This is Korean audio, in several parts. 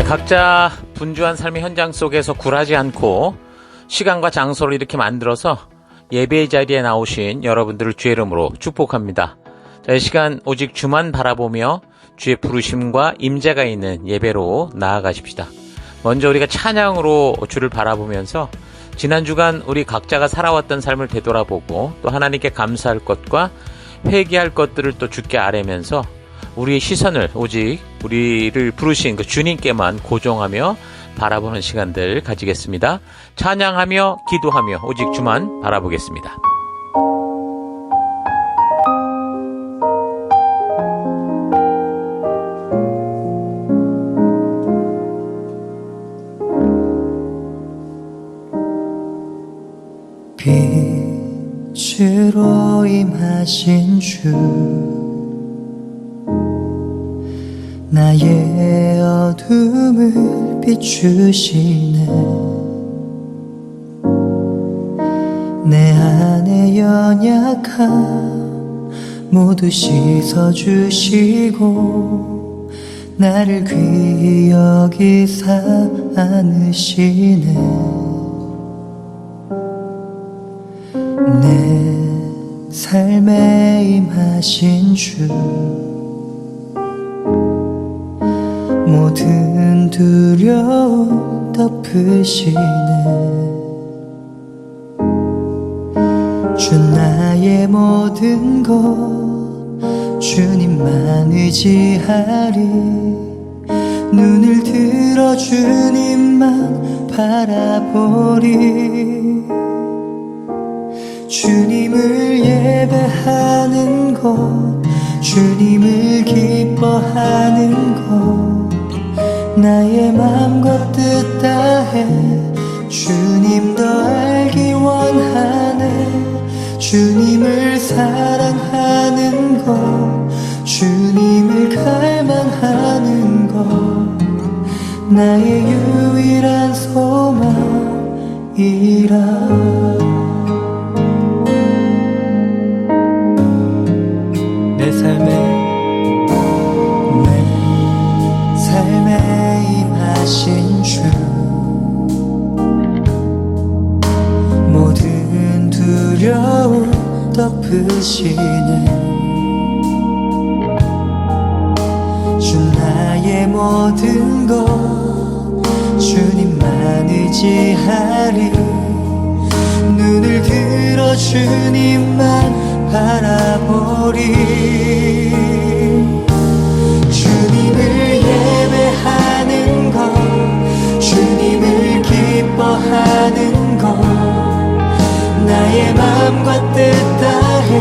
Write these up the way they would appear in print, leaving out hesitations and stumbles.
각자 분주한 삶의 현장 속에서 굴하지 않고 시간과 장소를 이렇게 만들어서 예배의 자리에 나오신 여러분들을 주의 이름으로 축복합니다. 이 시간 오직 주만 바라보며 주의 부르심과 임재가 있는 예배로 나아가십시다. 먼저 우리가 찬양으로 주를 바라보면서 지난 주간 우리 각자가 살아왔던 삶을 되돌아보고 또 하나님께 감사할 것과 회개할 것들을 또 주께 아뢰면서 우리의 시선을 오직 우리를 부르신 그 주님께만 고정하며 바라보는 시간들 가지겠습니다. 찬양하며 기도하며 오직 주만 바라보겠습니다. 빛으로 임하신 주, 나의 어둠을 비추시네. 내 안에 연약함 모두 씻어주시고 나를 귀히 여기사 안으시네. 내 삶에 임하신 주, 모든 두려움 덮으시네. 주 나의 모든 것 주님만 의지하리. 눈을 들어 주님만 바라보리. 주님을 예배하는 것, 주님을 기뻐하는 것, 나의 맘과 뜻 다해 주님 더 알기 원하네. 주님을 사랑하는 것, 주님을 갈망하는 것, 나의 유일한 소망이라. 내 삶에 임하신 주, 모든 두려움 덮으시네. 주 나의 모든 것 주님만 의지하리. 눈을 들어 주님만 바라보리. 주님을 예배하는 것, 주님을 기뻐하는 것, 나의 맘과 뜻 다해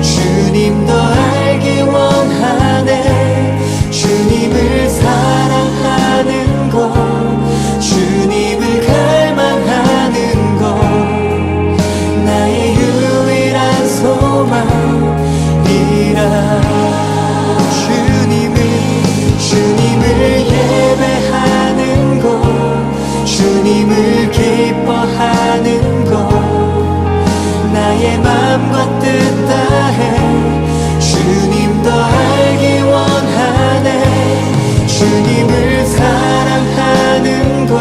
주님 더 알기 원하네. 주님을 사랑하는 것, 주님을 갈망하는 것, 나의 유일한 소망이라. 주님을 예배하는 것, 주님을 기뻐하는 것, 나의 맘과 뜻 다해 주님 더 알기 원하네. 주님을 사랑하는 것,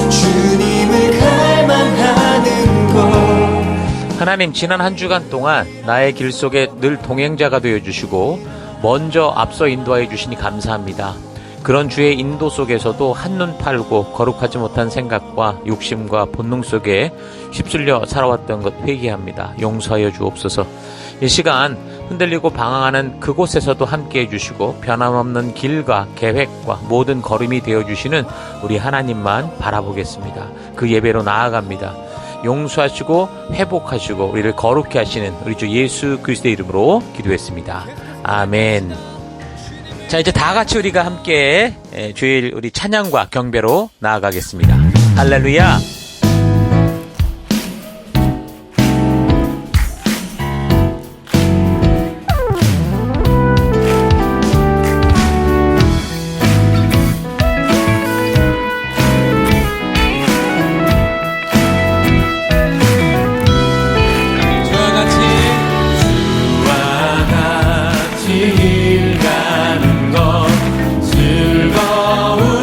주님을 갈망하는 것. 하나님, 지난 한 주간 동안 나의 길 속에 늘 동행자가 되어주시고 먼저 앞서 인도하여 주시니 감사합니다. 그런 주의 인도 속에서도 한눈 팔고 거룩하지 못한 생각과 욕심과 본능 속에 휩쓸려 살아왔던 것 회개합니다. 용서하여 주옵소서. 이 시간 흔들리고 방황하는 그곳에서도 함께해 주시고 변함없는 길과 계획과 모든 걸음이 되어주시는 우리 하나님만 바라보겠습니다. 그 예배로 나아갑니다. 용서하시고 회복하시고 우리를 거룩히 하시는 우리 주 예수 그리스도의 이름으로 기도했습니다. 아멘. 자, 이제 다 같이 우리가 함께 주일 우리 찬양과 경배로 나아가겠습니다. 할렐루야. 길 가는 것 즐거운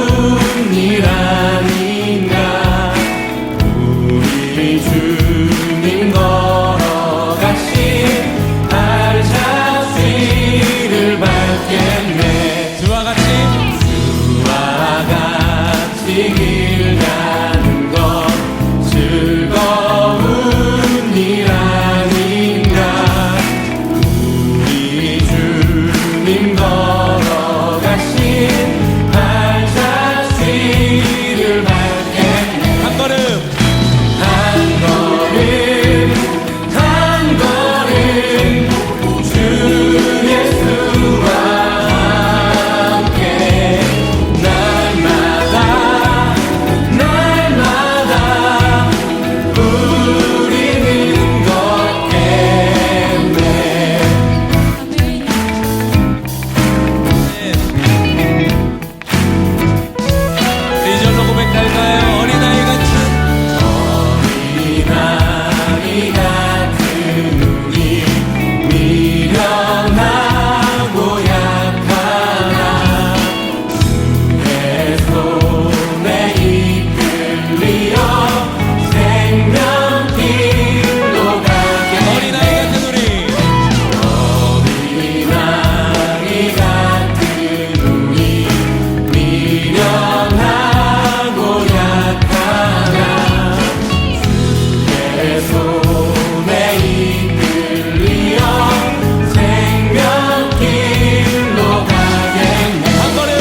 우리 주님 걸어가신 발자취를 밟겠네. 주와 같이 길 가는 것 즐거운 일 아닌가. 우리 주님 걸어가신 발자취를 밟겠네. 한 걸음 한 걸음 주 예수와 함께 날마다 우리는 걷겠네. 이절로 고백할까요? 어린아이 같은 우리 미련하고 약하나 주의 손에 이끌리어 생명길로 가게. 어린아이 같은 우리 어린아이 같은 우리 미련하고 약하나 주의 손에 이끌리어 생명길로 가겠네. 한 걸음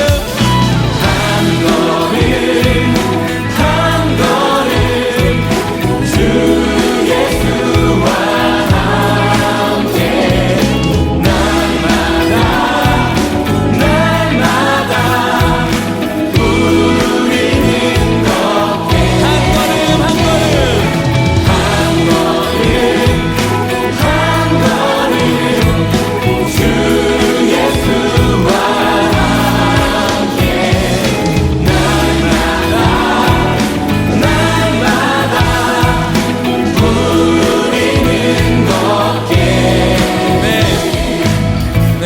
한 걸음 주 예수와 함께 날마다 우리는 걷게. 한 걸음 주 예수와 함께 날마다 우리는 걷게. 네,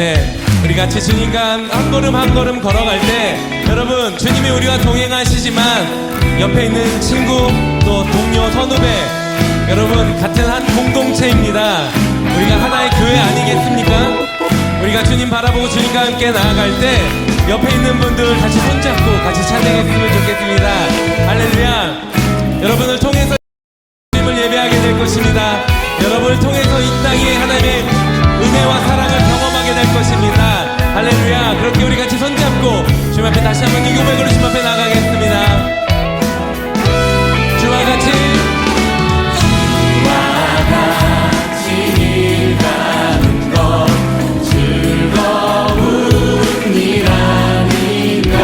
우리 같이 주님과 한 걸음 한 걸음 걸어갈 때 여러분 주님이 우리와 동행하시지만 옆에 있는 친구 또 동료 선후배 여러분 같은 한 공동체입니다. 우리가 하나의 교회 아니겠습니까? 우리가 주님 바라보고 주님과 함께 나아갈 때 옆에 있는 분들 같이 손잡고 같이 찬양했으면 좋겠습니다. 할렐루야. 여러분을 통해서 주님을 예배하게 될 것입니다. 여러분을 통해서 이 땅에 하나님의 은혜와 사랑을 경험하게 될 것입니다. 할렐루야. 그렇게 우리 같이 손잡고 주님 앞에 다시 한번 이 고백으로 주님 앞에 나가겠습니다. 주와 같이 길 가는 것 즐거운 일 아닌가.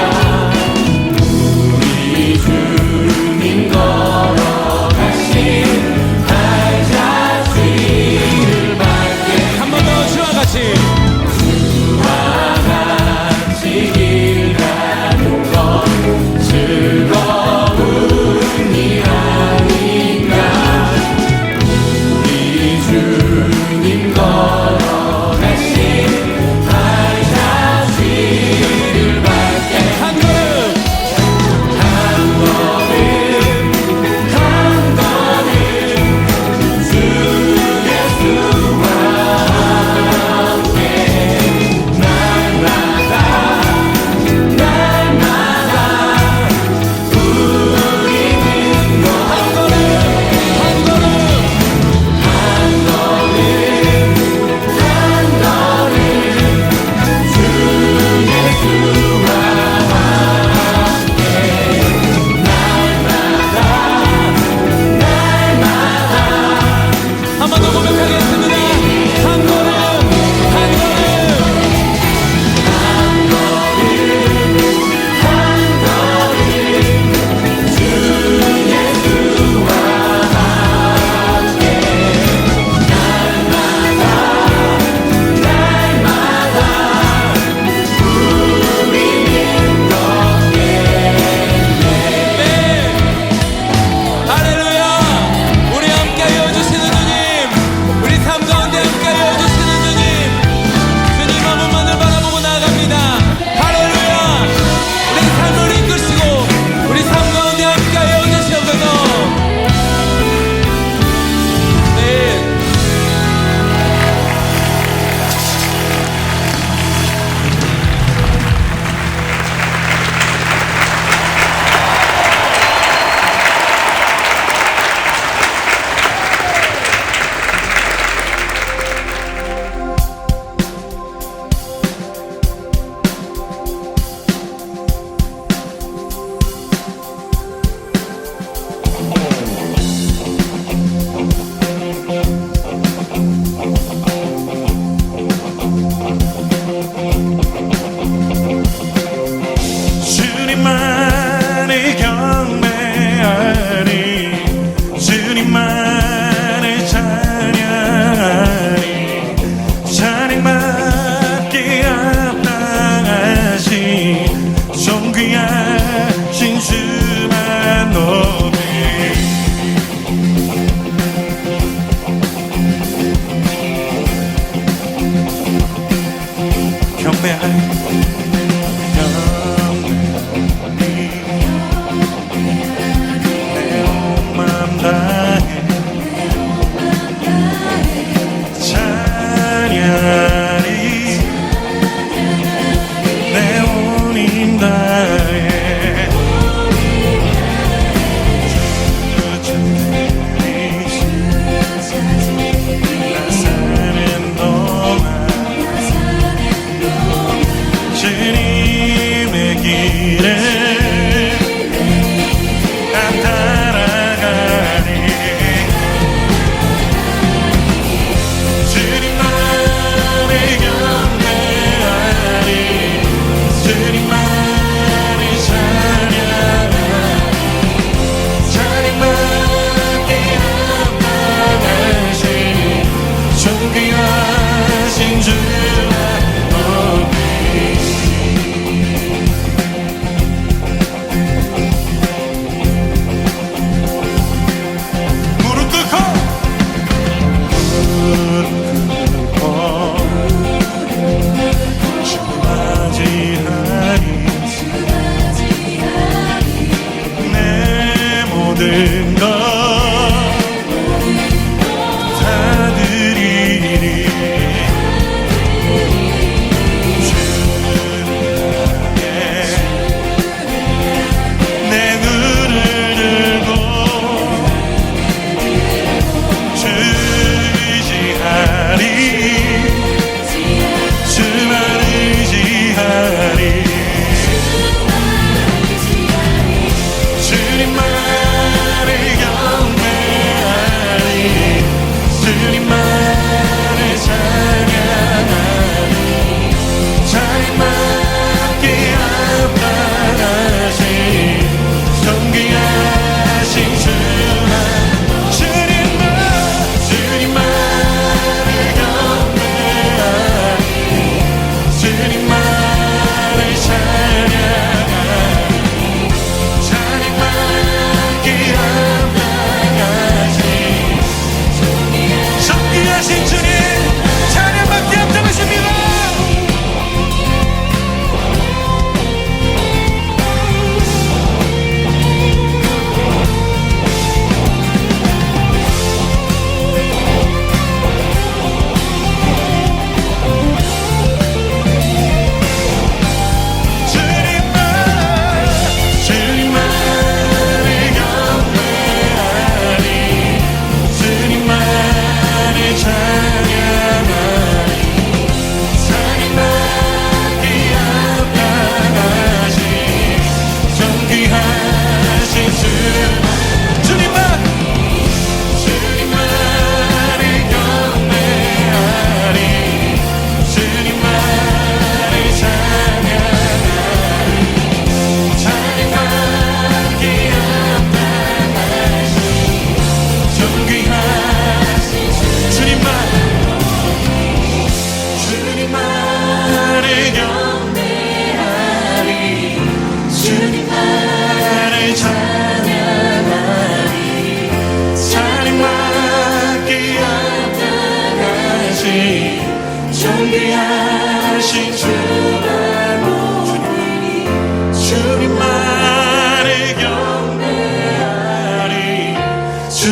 우리 주님 걸어가신 발자취를 밟게. 한 번 더 주와 같이 길 가는 것 즐거운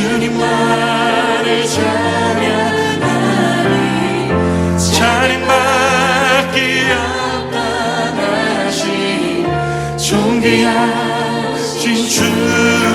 주님만을 찬양하리 찬양받기 합당하신 존귀하신 주만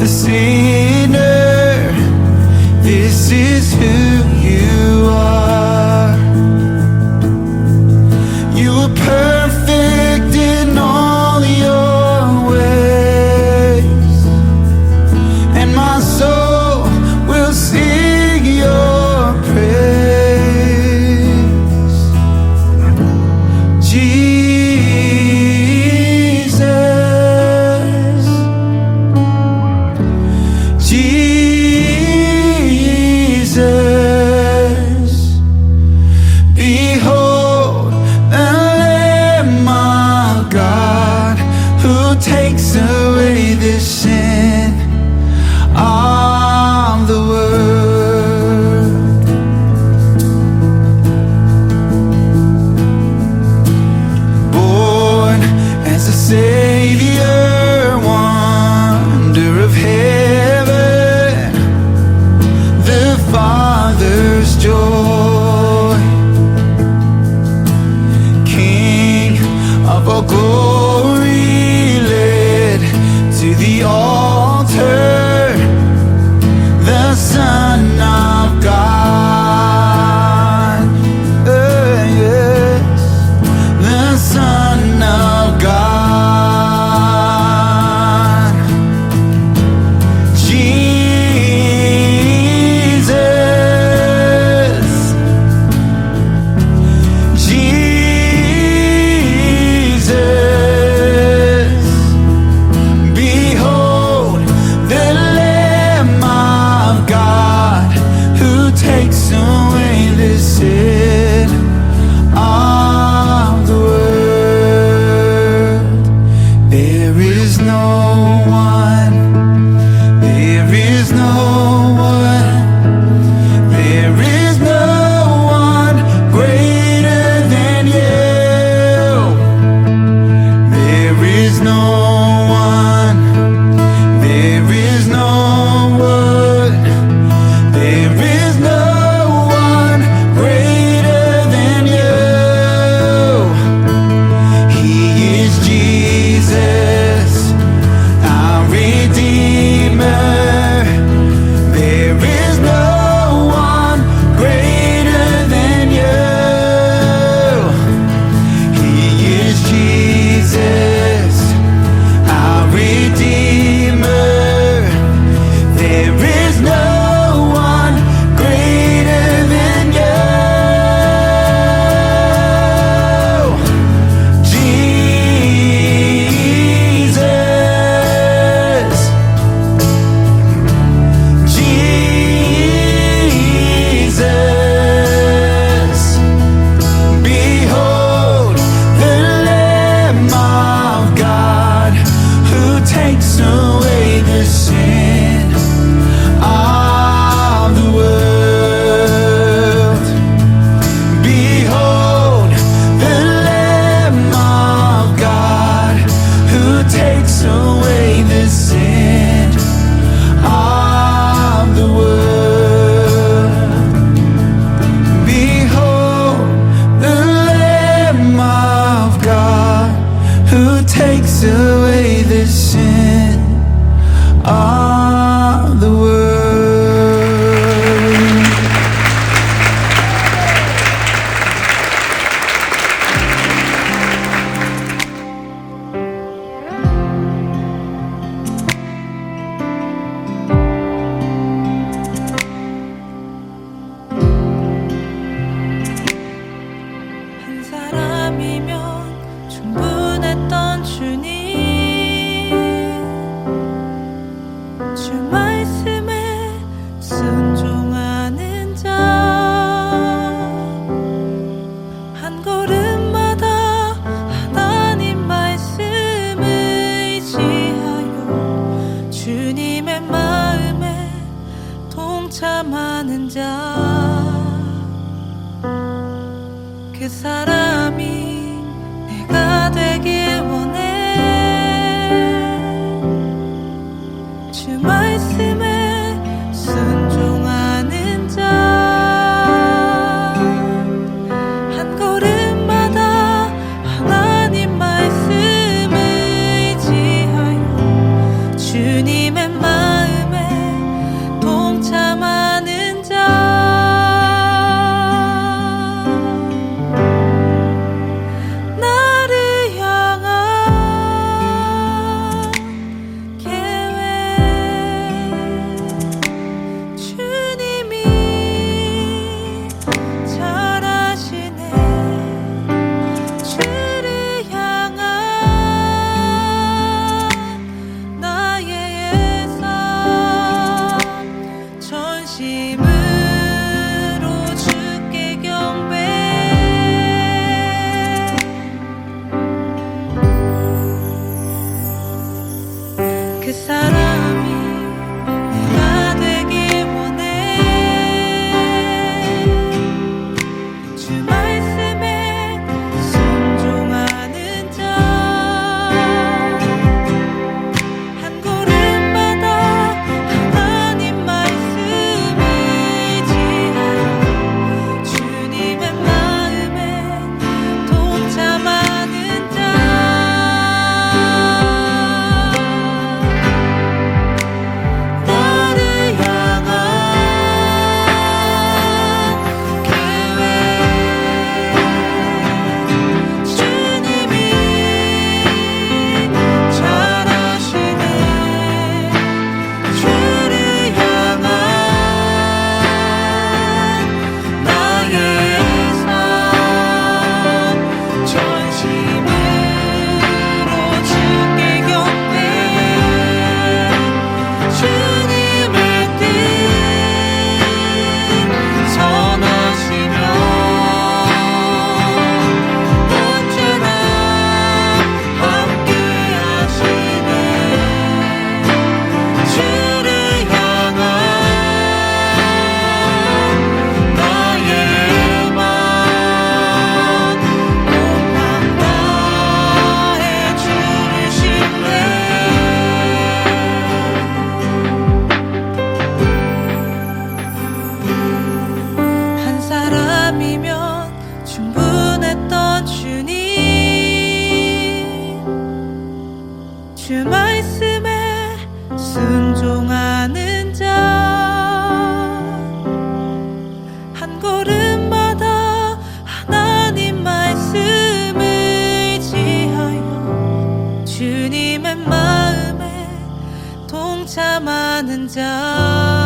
the sinner. This is who you are. You are perfect in all your ways, and my soul will sing your praise. Jesus, Jesus, behold the Lamb of God who takes away the sin of the world. Born as a Savior, wonder of heaven, the Father's joy, King of all glory, led to the altar, the Son of God, yes, the Son of God. Jesus, Jesus, behold the Lamb of God who takes away the sin of the world. There is no one, there is no one, there is no one greater than you. There is no one, there is no one, there is no one greater than you. He is Jesus, our Redeemer. There is no one greater than you. He is Jesus, our Redeemer. There is no one greater than you. Jesus, Jesus, behold the Lamb of God who takes away the sin of the world. Behold the Lamb of God who takes away the sin of the world. Behold the Lamb of God who takes away the sin of the world. 한 사람이면 충분했던 주님, 주 말씀에 순종하는 자, 한 걸음마다 하나님 말씀 의지하여 주님의 마음에 동참하는 자, 그 사람이 내가 되길 원해. 주 말씀에 순종하는 자, 한 걸음마다 하나님 말씀 의지하여 주님의 말 참아는 자.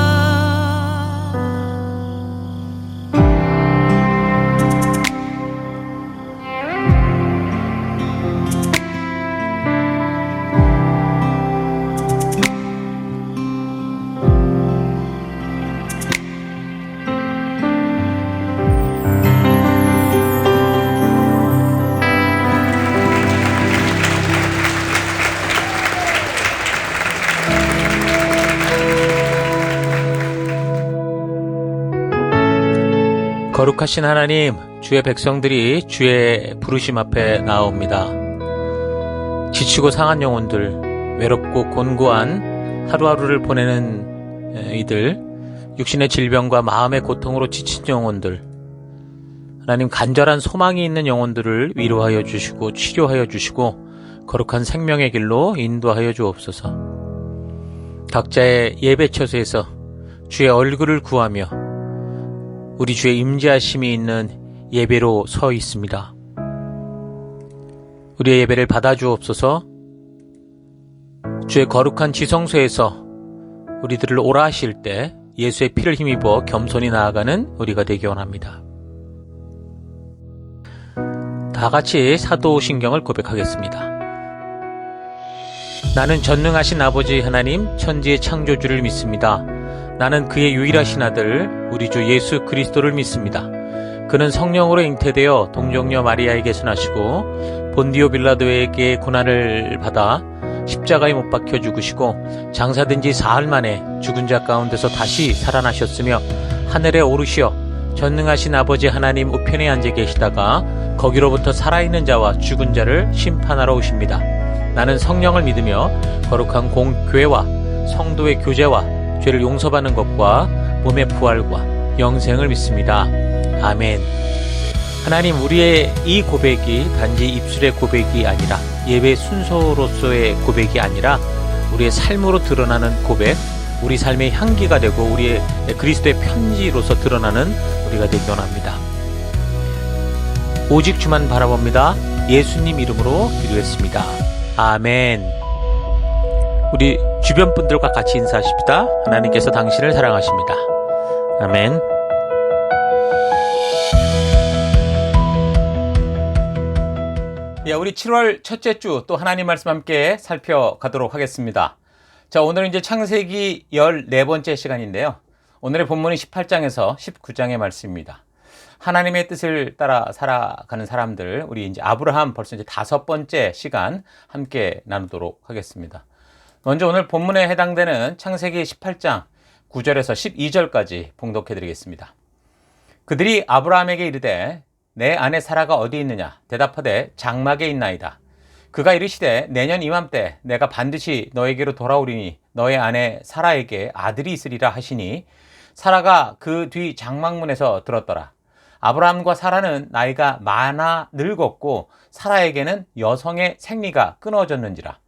거룩하신 하나님, 주의 백성들이 주의 부르심 앞에 나옵니다. 지치고 상한 영혼들, 외롭고 곤고한 하루하루를 보내는 이들, 육신의 질병과 마음의 고통으로 지친 영혼들, 하나님 간절한 소망이 있는 영혼들을 위로하여 주시고 치료하여 주시고 거룩한 생명의 길로 인도하여 주옵소서. 각자의 예배 처소에서 주의 얼굴을 구하며 우리 주의 임재하심이 있는 예배로 서 있습니다. 우리의 예배를 받아주옵소서. 주의 거룩한 지성소에서 우리들을 오라 하실 때 예수의 피를 힘입어 겸손히 나아가는 우리가 되기 원합니다. 다 같이 사도신경을 고백하겠습니다. 나는 전능하신 아버지 하나님 천지의 창조주를 믿습니다. 나는 그의 유일하신 아들 우리 주 예수 그리스도를 믿습니다. 그는 성령으로 잉태되어 동정녀 마리아에게서 나시고 본디오 빌라도에게 고난을 받아 십자가에 못 박혀 죽으시고 장사된 지 사흘 만에 죽은 자 가운데서 다시 살아나셨으며 하늘에 오르시어 전능하신 아버지 하나님 우편에 앉아 계시다가 거기로부터 살아있는 자와 죽은 자를 심판하러 오십니다. 나는 성령을 믿으며 거룩한 공교회와 성도의 교제와 죄를 용서받는 것과 몸의 부활과 영생을 믿습니다. 아멘. 하나님, 우리의 이 고백이 단지 입술의 고백이 아니라 예배 순서로서의 고백이 아니라 우리의 삶으로 드러나는 고백, 우리 삶의 향기가 되고 우리의 그리스도의 편지로서 드러나는 우리가 되기 원합니다. 오직 주만 바라봅니다. 예수님 이름으로 기도했습니다. 아멘. 우리 주변 분들과 같이 인사하십시다. 하나님께서 당신을 사랑하십니다. 아멘. 우리 7월 첫째 주 또 하나님 말씀 함께 살펴가도록 하겠습니다. 자, 오늘은 이제 창세기 14번째 시간인데요. 오늘의 본문이 18장에서 19장의 말씀입니다. 하나님의 뜻을 따라 살아가는 사람들, 우리 이제 아브라함 벌써 이제 5번째 시간 함께 나누도록 하겠습니다. 먼저 오늘 본문에 해당되는 창세기 18장 9절에서 12절까지 봉독해 드리겠습니다. 그들이 아브라함에게 이르되 내 아내 사라가 어디 있느냐 대답하되 장막에 있나이다. 그가 이르시되 내년 이맘때 내가 반드시 너에게로 돌아오리니 너의 아내 사라에게 아들이 있으리라 하시니 사라가 그 뒤 장막문에서 들었더라. 아브라함과 사라는 나이가 많아 늙었고 사라에게는 여성의 생리가 끊어졌는지라.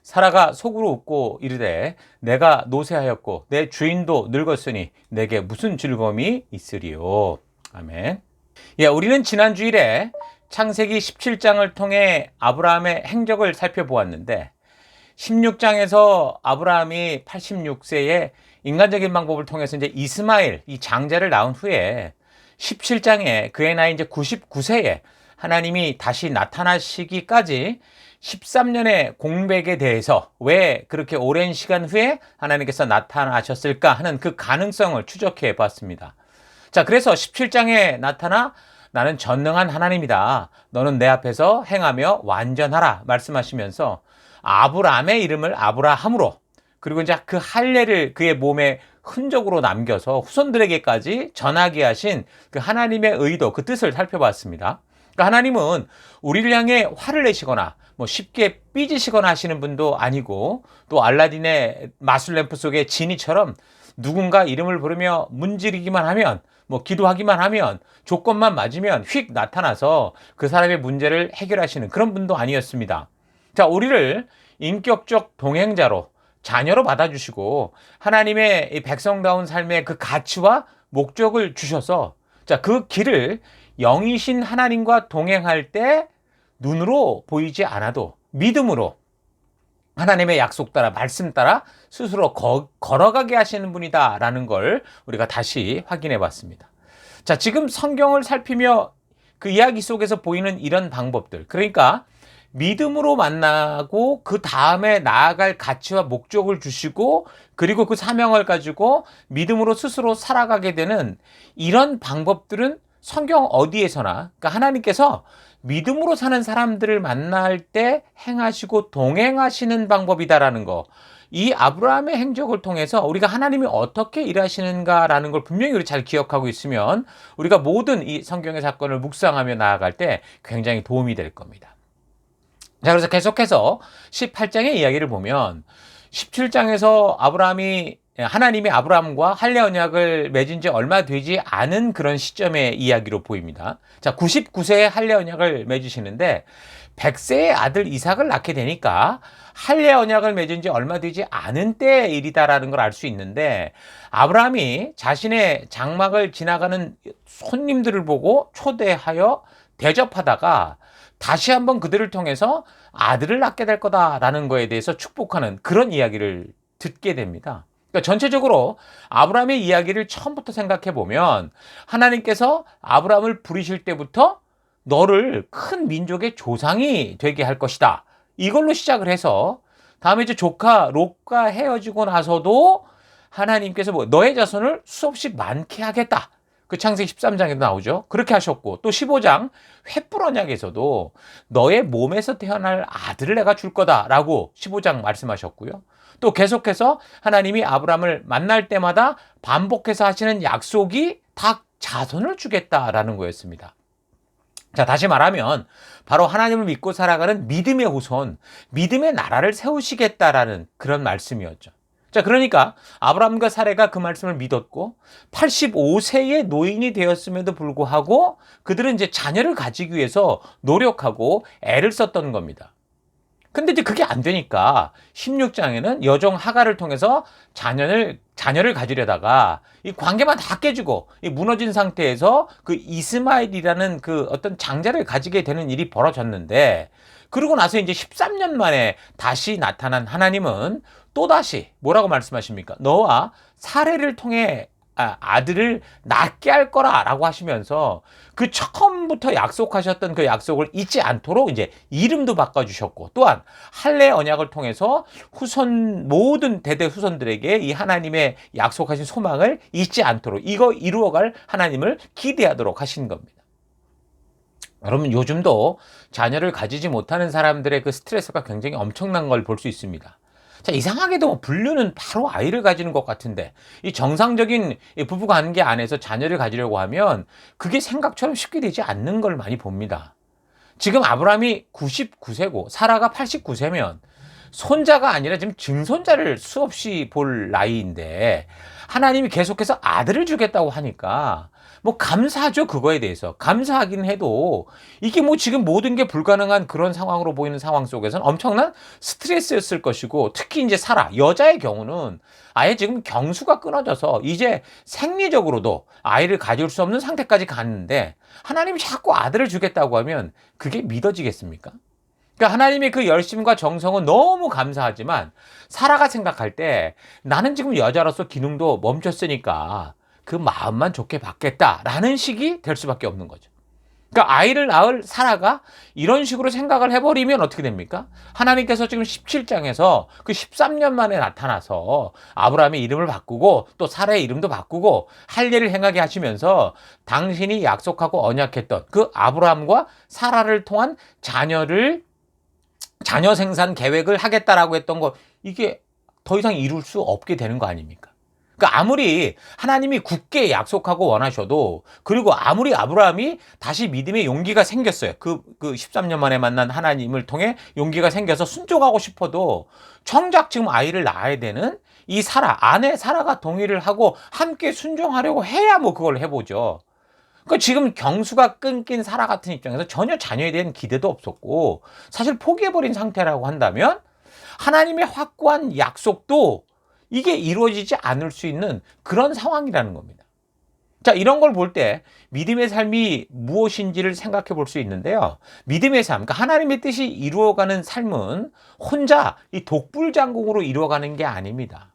사라가 속으로 웃고 이르되 내가 노쇠하였고 내 주인도 늙었으니 내게 무슨 즐거움이 있으리요. 아멘. 우리는 지난 주일에 창세기 17장을 통해 아브라함의 행적을 살펴보았는데 16장에서 아브라함이 86세에 인간적인 방법을 통해서 이제 이스마엘, 이 장자를 낳은 후에 17장에 그의 나이 이제 99세에 하나님이 다시 나타나시기까지 13년의 공백에 대해서 왜 그렇게 오랜 시간 후에 하나님께서 나타나셨을까 하는 그 가능성을 추적해 봤습니다. 자, 그래서 17장에 나타나 나는 전능한 하나님이다. 너는 내 앞에서 행하며 완전하라 말씀하시면서 아브라함의 이름을 아브라함으로 그리고 이제 그 할례를 그의 몸에 흔적으로 남겨서 후손들에게까지 전하게 하신 그 하나님의 의도, 그 뜻을 살펴봤습니다. 그러니까 하나님은 우리를 향해 화를 내시거나 쉽게 삐지시거나 하시는 분도 아니고 또 알라딘의 마술램프 속의 지니처럼 누군가 이름을 부르며 문지르기만 하면 기도하기만 하면 조건만 맞으면 휙 나타나서 그 사람의 문제를 해결하시는 그런 분도 아니었습니다. 자, 우리를 인격적 동행자로 자녀로 받아주시고 하나님의 이 백성다운 삶의 그 가치와 목적을 주셔서 자, 그 길을 영이신 하나님과 동행할 때 눈으로 보이지 않아도 믿음으로 하나님의 약속 따라 말씀 따라 스스로 걸어가게 하시는 분이다라는 걸 우리가 다시 확인해 봤습니다. 자, 지금 성경을 살피며 그 이야기 속에서 보이는 이런 방법들, 그러니까 믿음으로 만나고 그 다음에 나아갈 가치와 목적을 주시고 그리고 그 사명을 가지고 믿음으로 스스로 살아가게 되는 이런 방법들은 성경 어디에서나, 그러니까 하나님께서 믿음으로 사는 사람들을 만날 때 행하시고 동행하시는 방법이다라는 거, 이 아브라함의 행적을 통해서 우리가 하나님이 어떻게 일하시는가라는 걸 분명히 우리 잘 기억하고 있으면 우리가 모든 이 성경의 사건을 묵상하며 나아갈 때 굉장히 도움이 될 겁니다. 자, 그래서 계속해서 18장의 이야기를 보면 17장에서 하나님이 아브라함과 할례 언약을 맺은 지 얼마 되지 않은 그런 시점의 이야기로 보입니다. 자, 99세에 할례 언약을 맺으시는데 100세의 아들 이삭을 낳게 되니까 할례 언약을 맺은 지 얼마 되지 않은 때의 일이다라는 걸 알 수 있는데, 아브라함이 자신의 장막을 지나가는 손님들을 보고 초대하여 대접하다가 다시 한번 그들을 통해서 아들을 낳게 될 거다라는 거에 대해서 축복하는 그런 이야기를 듣게 됩니다. 그러니까 전체적으로 아브라함의 이야기를 처음부터 생각해 보면 하나님께서 아브라함을 부르실 때부터 너를 큰 민족의 조상이 되게 할 것이다, 이걸로 시작을 해서 다음에 이제 조카 롯과 헤어지고 나서도 하나님께서 너의 자손을 수없이 많게 하겠다, 그 창세기 13장에도 나오죠. 그렇게 하셨고, 또 15장 횃불 언약에서도 너의 몸에서 태어날 아들을 내가 줄 거다라고 15장 말씀하셨고요. 또 계속해서 하나님이 아브라함을 만날 때마다 반복해서 하시는 약속이 다 자손을 주겠다라는 거였습니다. 자, 다시 말하면 바로 하나님을 믿고 살아가는 믿음의 후손, 믿음의 나라를 세우시겠다라는 그런 말씀이었죠. 자, 그러니까 아브라함과 사레가 그 말씀을 믿었고 85세의 노인이 되었음에도 불구하고 그들은 이제 자녀를 가지기 위해서 노력하고 애를 썼던 겁니다. 근데 이제 그게 안 되니까 16장에는 여종 하갈을 통해서 자녀를 가지려다가 이 관계만 다 깨지고 이 무너진 상태에서 그 이스마엘이라는 그 어떤 장자를 가지게 되는 일이 벌어졌는데, 그러고 나서 이제 13년 만에 다시 나타난 하나님은 또다시 뭐라고 말씀하십니까? 너와 사레를 통해 아들을 낳게 할 거라라고 하시면서 그 처음부터 약속하셨던 그 약속을 잊지 않도록 이제 이름도 바꿔주셨고, 또한 할례 언약을 통해서 모든 대대 후손들에게 이 하나님의 약속하신 소망을 잊지 않도록 이거 이루어갈 하나님을 기대하도록 하신 겁니다. 여러분, 요즘도 자녀를 가지지 못하는 사람들의 그 스트레스가 굉장히 엄청난 걸 볼 수 있습니다. 자, 이상하게도 분류는 바로 아이를 가지는 것 같은데, 이 정상적인 부부 관계 안에서 자녀를 가지려고 하면 그게 생각처럼 쉽게 되지 않는 걸 많이 봅니다. 지금 아브라함이 99세고 사라가 89세면 손자가 아니라 지금 증손자를 수없이 볼 나이인데 하나님이 계속해서 아들을 주겠다고 하니까 뭐 감사하죠. 그거에 대해서 감사하긴 해도 이게 뭐 지금 모든 게 불가능한 그런 상황으로 보이는 상황 속에서는 엄청난 스트레스였을 것이고, 특히 이제 사라 여자의 경우는 아예 지금 경수가 끊어져서 이제 생리적으로도 아이를 가질 수 없는 상태까지 갔는데 하나님이 자꾸 아들을 주겠다고 하면 그게 믿어지겠습니까? 그러니까 하나님의 그 열심과 정성은 너무 감사하지만 사라가 생각할 때 나는 지금 여자로서 기능도 멈췄으니까 그 마음만 좋게 받겠다라는 식이 될 수밖에 없는 거죠. 그러니까 아이를 낳을 사라가 이런 식으로 생각을 해버리면 어떻게 됩니까? 하나님께서 지금 17장에서 그 13년 만에 나타나서 아브라함의 이름을 바꾸고 또 사라의 이름도 바꾸고 할례를 행하게 하시면서 당신이 약속하고 언약했던 그 아브라함과 사라를 통한 자녀 생산 계획을 하겠다라고 했던 거, 이게 더 이상 이룰 수 없게 되는 거 아닙니까? 그러니까 아무리 하나님이 굳게 약속하고 원하셔도, 그리고 아무리 아브라함이 다시 믿음의 용기가 생겼어요. 그 13년 만에 만난 하나님을 통해 용기가 생겨서 순종하고 싶어도 정작 지금 아이를 낳아야 되는 이 아내 사라가 동의를 하고 함께 순종하려고 해야 뭐 그걸 해보죠. 그러니까 지금 경수가 끊긴 사라 같은 입장에서 전혀 자녀에 대한 기대도 없었고 사실 포기해버린 상태라고 한다면 하나님의 확고한 약속도 이게 이루어지지 않을 수 있는 그런 상황이라는 겁니다. 자, 이런 걸 볼 때 믿음의 삶이 무엇인지를 생각해 볼 수 있는데요. 믿음의 삶, 그러니까 하나님의 뜻이 이루어가는 삶은 혼자 이 독불장공으로 이루어가는 게 아닙니다.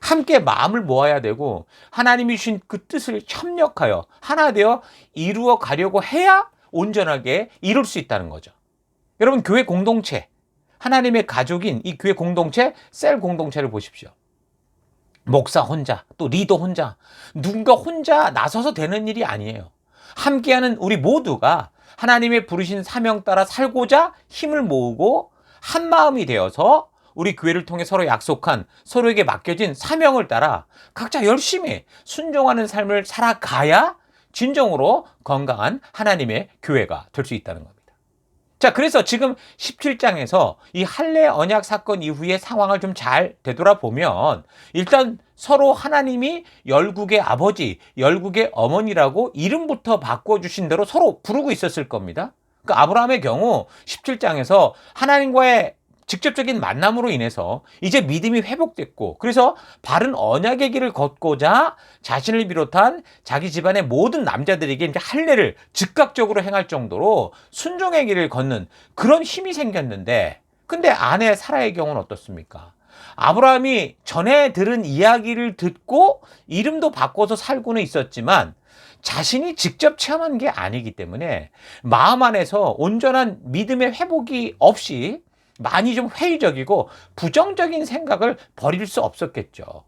함께 마음을 모아야 되고 하나님이 주신 그 뜻을 협력하여 하나 되어 이루어 가려고 해야 온전하게 이룰 수 있다는 거죠. 여러분, 교회 공동체, 하나님의 가족인 이 교회 공동체, 셀 공동체를 보십시오. 목사 혼자, 또 리더 혼자, 누군가 혼자 나서서 되는 일이 아니에요. 함께하는 우리 모두가 하나님의 부르신 사명 따라 살고자 힘을 모으고 한 마음이 되어서 우리 교회를 통해 서로 약속한, 서로에게 맡겨진 사명을 따라 각자 열심히 순종하는 삶을 살아가야 진정으로 건강한 하나님의 교회가 될 수 있다는 겁니다. 자, 그래서 지금 17장에서 이 할례 언약 사건 이후의 상황을 좀 잘 되돌아보면 일단 서로 하나님이 열국의 아버지, 열국의 어머니라고 이름부터 바꿔주신 대로 서로 부르고 있었을 겁니다. 그러니까 아브라함의 경우 17장에서 하나님과의 직접적인 만남으로 인해서 이제 믿음이 회복됐고, 그래서 바른 언약의 길을 걷고자 자신을 비롯한 자기 집안의 모든 남자들에게 이제 할례를 즉각적으로 행할 정도로 순종의 길을 걷는 그런 힘이 생겼는데, 근데 아내 사라의 경우는 어떻습니까? 아브라함이 전에 들은 이야기를 듣고 이름도 바꿔서 살고는 있었지만 자신이 직접 체험한 게 아니기 때문에 마음 안에서 온전한 믿음의 회복이 없이 많이 좀 회의적이고 부정적인 생각을 버릴 수 없었겠죠.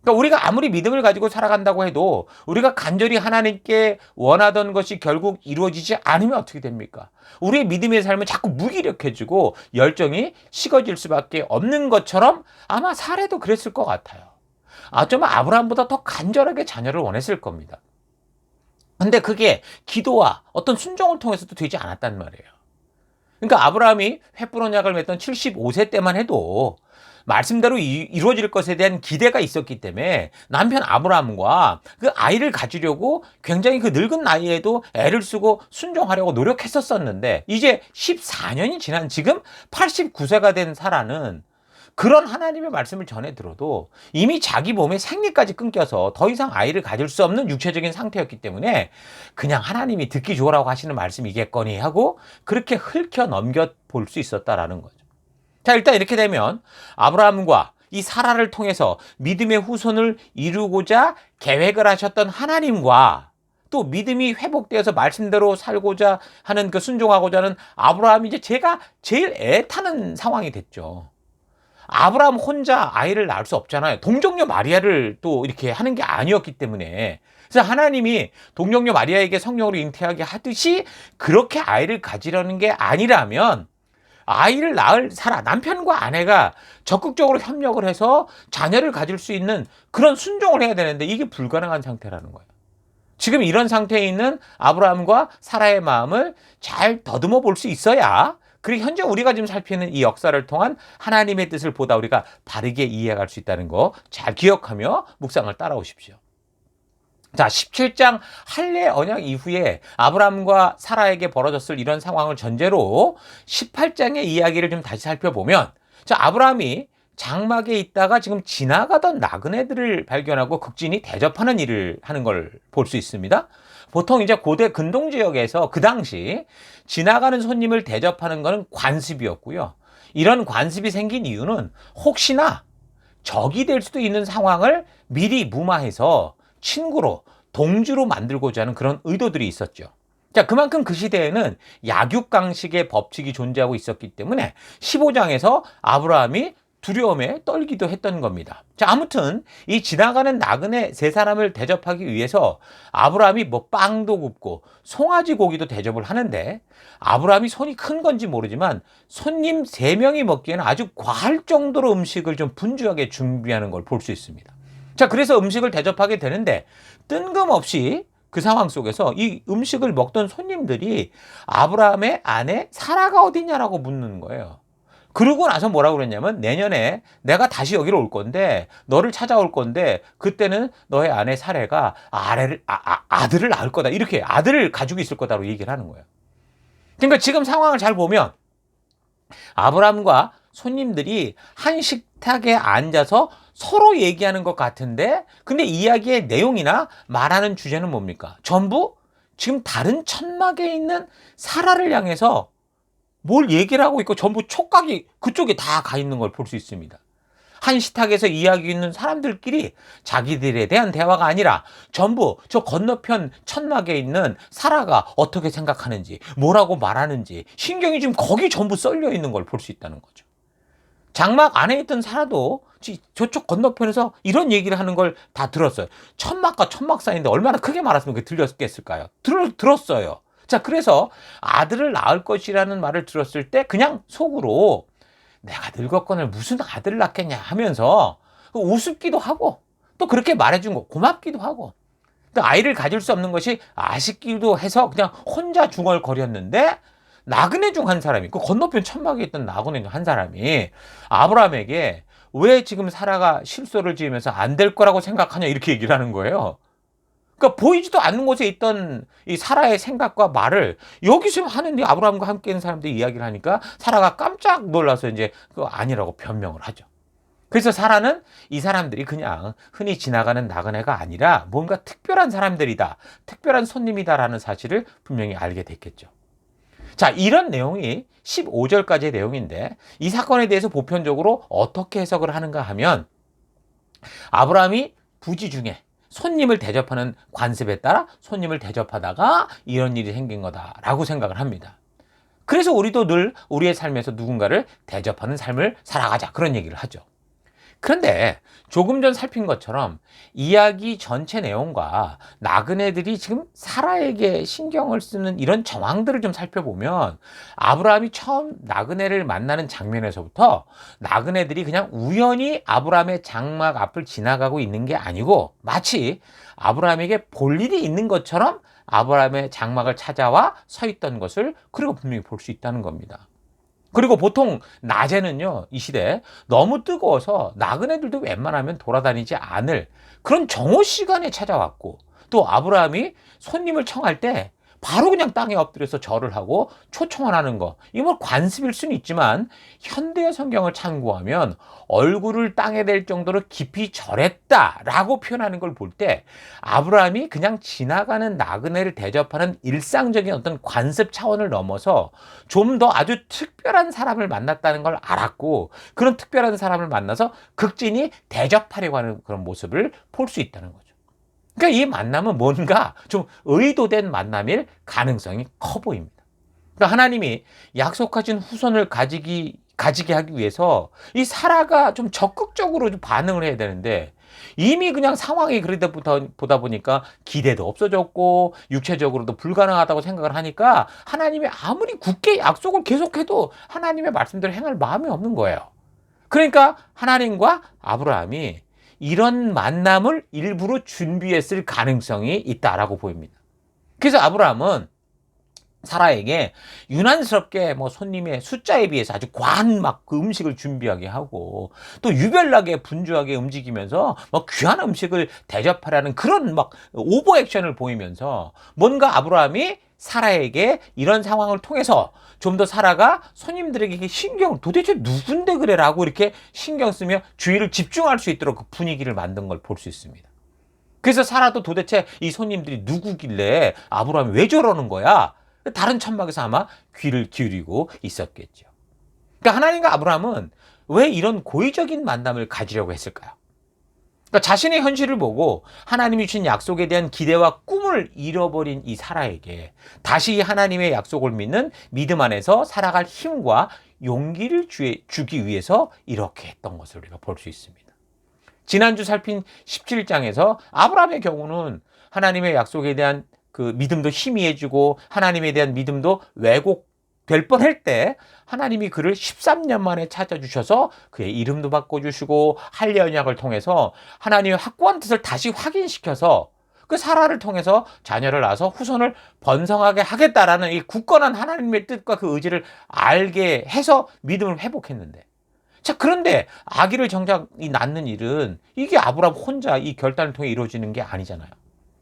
그러니까 우리가 아무리 믿음을 가지고 살아간다고 해도 우리가 간절히 하나님께 원하던 것이 결국 이루어지지 않으면 어떻게 됩니까? 우리의 믿음의 삶은 자꾸 무기력해지고 열정이 식어질 수밖에 없는 것처럼 아마 사례도 그랬을 것 같아요. 좀 아브라함보다 더 간절하게 자녀를 원했을 겁니다. 근데 그게 기도와 어떤 순종을 통해서도 되지 않았단 말이에요. 그러니까 아브라함이 횃불 언약을 맺던 75세 때만 해도 말씀대로 이루어질 것에 대한 기대가 있었기 때문에 남편 아브라함과 그 아이를 가지려고 굉장히 그 늙은 나이에도 애를 쓰고 순종하려고 노력했었는데, 이제 14년이 지난 지금 89세가 된 사라는 그런 하나님의 말씀을 전해 들어도 이미 자기 몸에 생리까지 끊겨서 더 이상 아이를 가질 수 없는 육체적인 상태였기 때문에 그냥 하나님이 듣기 좋으라고 하시는 말씀이겠거니 하고 그렇게 흘켜 넘겨 볼 수 있었다라는 거죠. 자, 일단 이렇게 되면 아브라함과 이 사라를 통해서 믿음의 후손을 이루고자 계획을 하셨던 하나님과 또 믿음이 회복되어서 말씀대로 살고자 하는 그 순종하고자 하는 아브라함이 이제 제가 제일 애타는 상황이 됐죠. 아브라함 혼자 아이를 낳을 수 없잖아요. 동정녀 마리아를 또 이렇게 하는 게 아니었기 때문에. 그래서 하나님이 동정녀 마리아에게 성령으로 잉태하게 하듯이 그렇게 아이를 가지려는 게 아니라면 아이를 낳을 사라, 남편과 아내가 적극적으로 협력을 해서 자녀를 가질 수 있는 그런 순종을 해야 되는데 이게 불가능한 상태라는 거예요. 지금 이런 상태에 있는 아브라함과 사라의 마음을 잘 더듬어 볼 수 있어야, 그리고 현재 우리가 지금 살피는 이 역사를 통한 하나님의 뜻을 보다 우리가 바르게 이해할 수 있다는 거 잘 기억하며 묵상을 따라오십시오. 자, 17장 할례 언약 이후에 아브라함과 사라에게 벌어졌을 이런 상황을 전제로 18장의 이야기를 좀 다시 살펴보면, 자, 아브라함이 장막에 있다가 지금 지나가던 나그네들을 발견하고 극진히 대접하는 일을 하는 걸 볼 수 있습니다. 보통 이제 고대 근동 지역에서 그 당시 지나가는 손님을 대접하는 것은 관습이었고요. 이런 관습이 생긴 이유는 혹시나 적이 될 수도 있는 상황을 미리 무마해서 친구로, 동지로 만들고자 하는 그런 의도들이 있었죠. 자, 그만큼 그 시대에는 약육강식의 법칙이 존재하고 있었기 때문에 15장에서 아브라함이 두려움에 떨기도 했던 겁니다. 자, 아무튼 이 지나가는 나그네 세 사람을 대접하기 위해서 아브라함이 뭐 빵도 굽고 송아지 고기도 대접을 하는데, 아브라함이 손이 큰 건지 모르지만 손님 3명이 먹기에는 아주 과할 정도로 음식을 좀 분주하게 준비하는 걸 볼 수 있습니다. 자, 그래서 음식을 대접하게 되는데 뜬금없이 그 상황 속에서 이 음식을 먹던 손님들이 아브라함의 아내 사라가 어디냐라고 묻는 거예요. 그러고 나서 뭐라고 그랬냐면, 내년에 내가 다시 여기로 올 건데, 너를 찾아올 건데, 그때는 너의 아내 사라가 아들을 낳을 거다. 이렇게 아들을 가지고 있을 거다라고 얘기를 하는 거예요. 그러니까 지금 상황을 잘 보면 아브라함과 손님들이 한 식탁에 앉아서 서로 얘기하는 것 같은데, 근데 이야기의 내용이나 말하는 주제는 뭡니까? 전부 지금 다른 천막에 있는 사라를 향해서 뭘 얘기를 하고 있고 전부 촉각이 그쪽에 다 가 있는 걸 볼 수 있습니다. 한 식탁에서 이야기 있는 사람들끼리 자기들에 대한 대화가 아니라 전부 저 건너편 천막에 있는 사라가 어떻게 생각하는지, 뭐라고 말하는지 신경이 지금 거기 전부 썰려 있는 걸 볼 수 있다는 거죠. 장막 안에 있던 사라도 저쪽 건너편에서 이런 얘기를 하는 걸 다 들었어요. 천막과 천막 사이인데 얼마나 크게 말았으면 그게 들렸겠을까요? 들었어요. 자, 그래서 아들을 낳을 것이라는 말을 들었을 때 그냥 속으로 내가 늙었거늘 무슨 아들을 낳겠냐 하면서 우습기도 하고 또 그렇게 말해준 거 고맙기도 하고 또 아이를 가질 수 없는 것이 아쉽기도 해서 그냥 혼자 중얼거렸는데, 나그네 중 한 사람이, 그 건너편 천막에 있던 나그네 중 한 사람이 아브라함에게 왜 지금 사라가 실소를 지으면서 안 될 거라고 생각하냐 이렇게 얘기를 하는 거예요. 그러니까 보이지도 않는 곳에 있던 이 사라의 생각과 말을 여기서 하는 이 아브라함과 함께 있는 사람들이 이야기를 하니까 사라가 깜짝 놀라서 이제 그거 아니라고 변명을 하죠. 그래서 사라는 이 사람들이 그냥 흔히 지나가는 나그네가 아니라 뭔가 특별한 사람들이다, 특별한 손님이다라는 사실을 분명히 알게 됐겠죠. 자, 이런 내용이 15절까지의 내용인데 이 사건에 대해서 보편적으로 어떻게 해석을 하는가 하면, 아브라함이 부지 중에 손님을 대접하는 관습에 따라 손님을 대접하다가 이런 일이 생긴 거다라고 생각을 합니다. 그래서 우리도 늘 우리의 삶에서 누군가를 대접하는 삶을 살아가자, 그런 얘기를 하죠. 그런데 조금 전 살핀 것처럼 이야기 전체 내용과 나그네들이 지금 사라에게 신경을 쓰는 이런 정황들을 좀 살펴보면, 아브라함이 처음 나그네를 만나는 장면에서부터 나그네들이 그냥 우연히 아브라함의 장막 앞을 지나가고 있는 게 아니고 마치 아브라함에게 볼 일이 있는 것처럼 아브라함의 장막을 찾아와 서 있던 것을 그리고 분명히 볼 수 있다는 겁니다. 그리고 보통 낮에는요, 이 시대 너무 뜨거워서 나그네들도 웬만하면 돌아다니지 않을 그런 정오 시간에 찾아왔고, 또 아브라함이 손님을 청할 때 바로 그냥 땅에 엎드려서 절을 하고 초청을 하는 거, 이거 뭐 관습일 수는 있지만 현대의 성경을 참고하면 얼굴을 땅에 댈 정도로 깊이 절했다라고 표현하는 걸 볼 때 아브라함이 그냥 지나가는 나그네를 대접하는 일상적인 어떤 관습 차원을 넘어서 좀 더 아주 특별한 사람을 만났다는 걸 알았고, 그런 특별한 사람을 만나서 극진히 대접하려고 하는 그런 모습을 볼 수 있다는 거죠. 그러니까 이 만남은 뭔가 좀 의도된 만남일 가능성이 커 보입니다. 그러니까 하나님이 약속하신 후손을 가지게 하기 위해서 이 사라가 좀 적극적으로 좀 반응을 해야 되는데, 이미 그냥 상황이 그러다 보다 보니까 기대도 없어졌고 육체적으로도 불가능하다고 생각을 하니까 하나님이 아무리 굳게 약속을 계속해도 하나님의 말씀대로 행할 마음이 없는 거예요. 그러니까 하나님과 아브라함이 이런 만남을 일부러 준비했을 가능성이 있다라고 보입니다. 그래서 아브라함은 사라에게 유난스럽게 뭐 손님의 숫자에 비해서 아주 과한 막 그 음식을 준비하게 하고, 또 유별나게 분주하게 움직이면서 뭐 귀한 음식을 대접하라는 그런 막 오버 액션을 보이면서 뭔가 아브라함이 사라에게 이런 상황을 통해서 좀 더 사라가 손님들에게 도대체 누군데 그래라고 이렇게 신경 쓰며 주의를 집중할 수 있도록 그 분위기를 만든 걸 볼 수 있습니다. 그래서 사라도 도대체 이 손님들이 누구길래 아브라함이 왜 저러는 거야? 다른 천막에서 아마 귀를 기울이고 있었겠죠. 그러니까 하나님과 아브라함은 왜 이런 고의적인 만남을 가지려고 했을까요? 그러니까 자신의 현실을 보고 하나님이 주신 약속에 대한 기대와 꿈을 잃어버린 이 사라에게 다시 하나님의 약속을 믿는 믿음 안에서 살아갈 힘과 용기를 주기 위해서 이렇게 했던 것을 우리가 볼 수 있습니다. 지난주 살핀 17장에서 아브라함의 경우는 하나님의 약속에 대한 그 믿음도 희미해지고 하나님에 대한 믿음도 왜곡될 뻔할 때 하나님이 그를 13년 만에 찾아주셔서 그의 이름도 바꿔주시고 할례 언약을 통해서 하나님의 확고한 뜻을 다시 확인시켜서 그 사라를 통해서 자녀를 낳아서 후손을 번성하게 하겠다라는 이 굳건한 하나님의 뜻과 그 의지를 알게 해서 믿음을 회복했는데, 자, 그런데 아기를 정작 낳는 일은 이게 아브라함 혼자 이 결단을 통해 이루어지는 게 아니잖아요.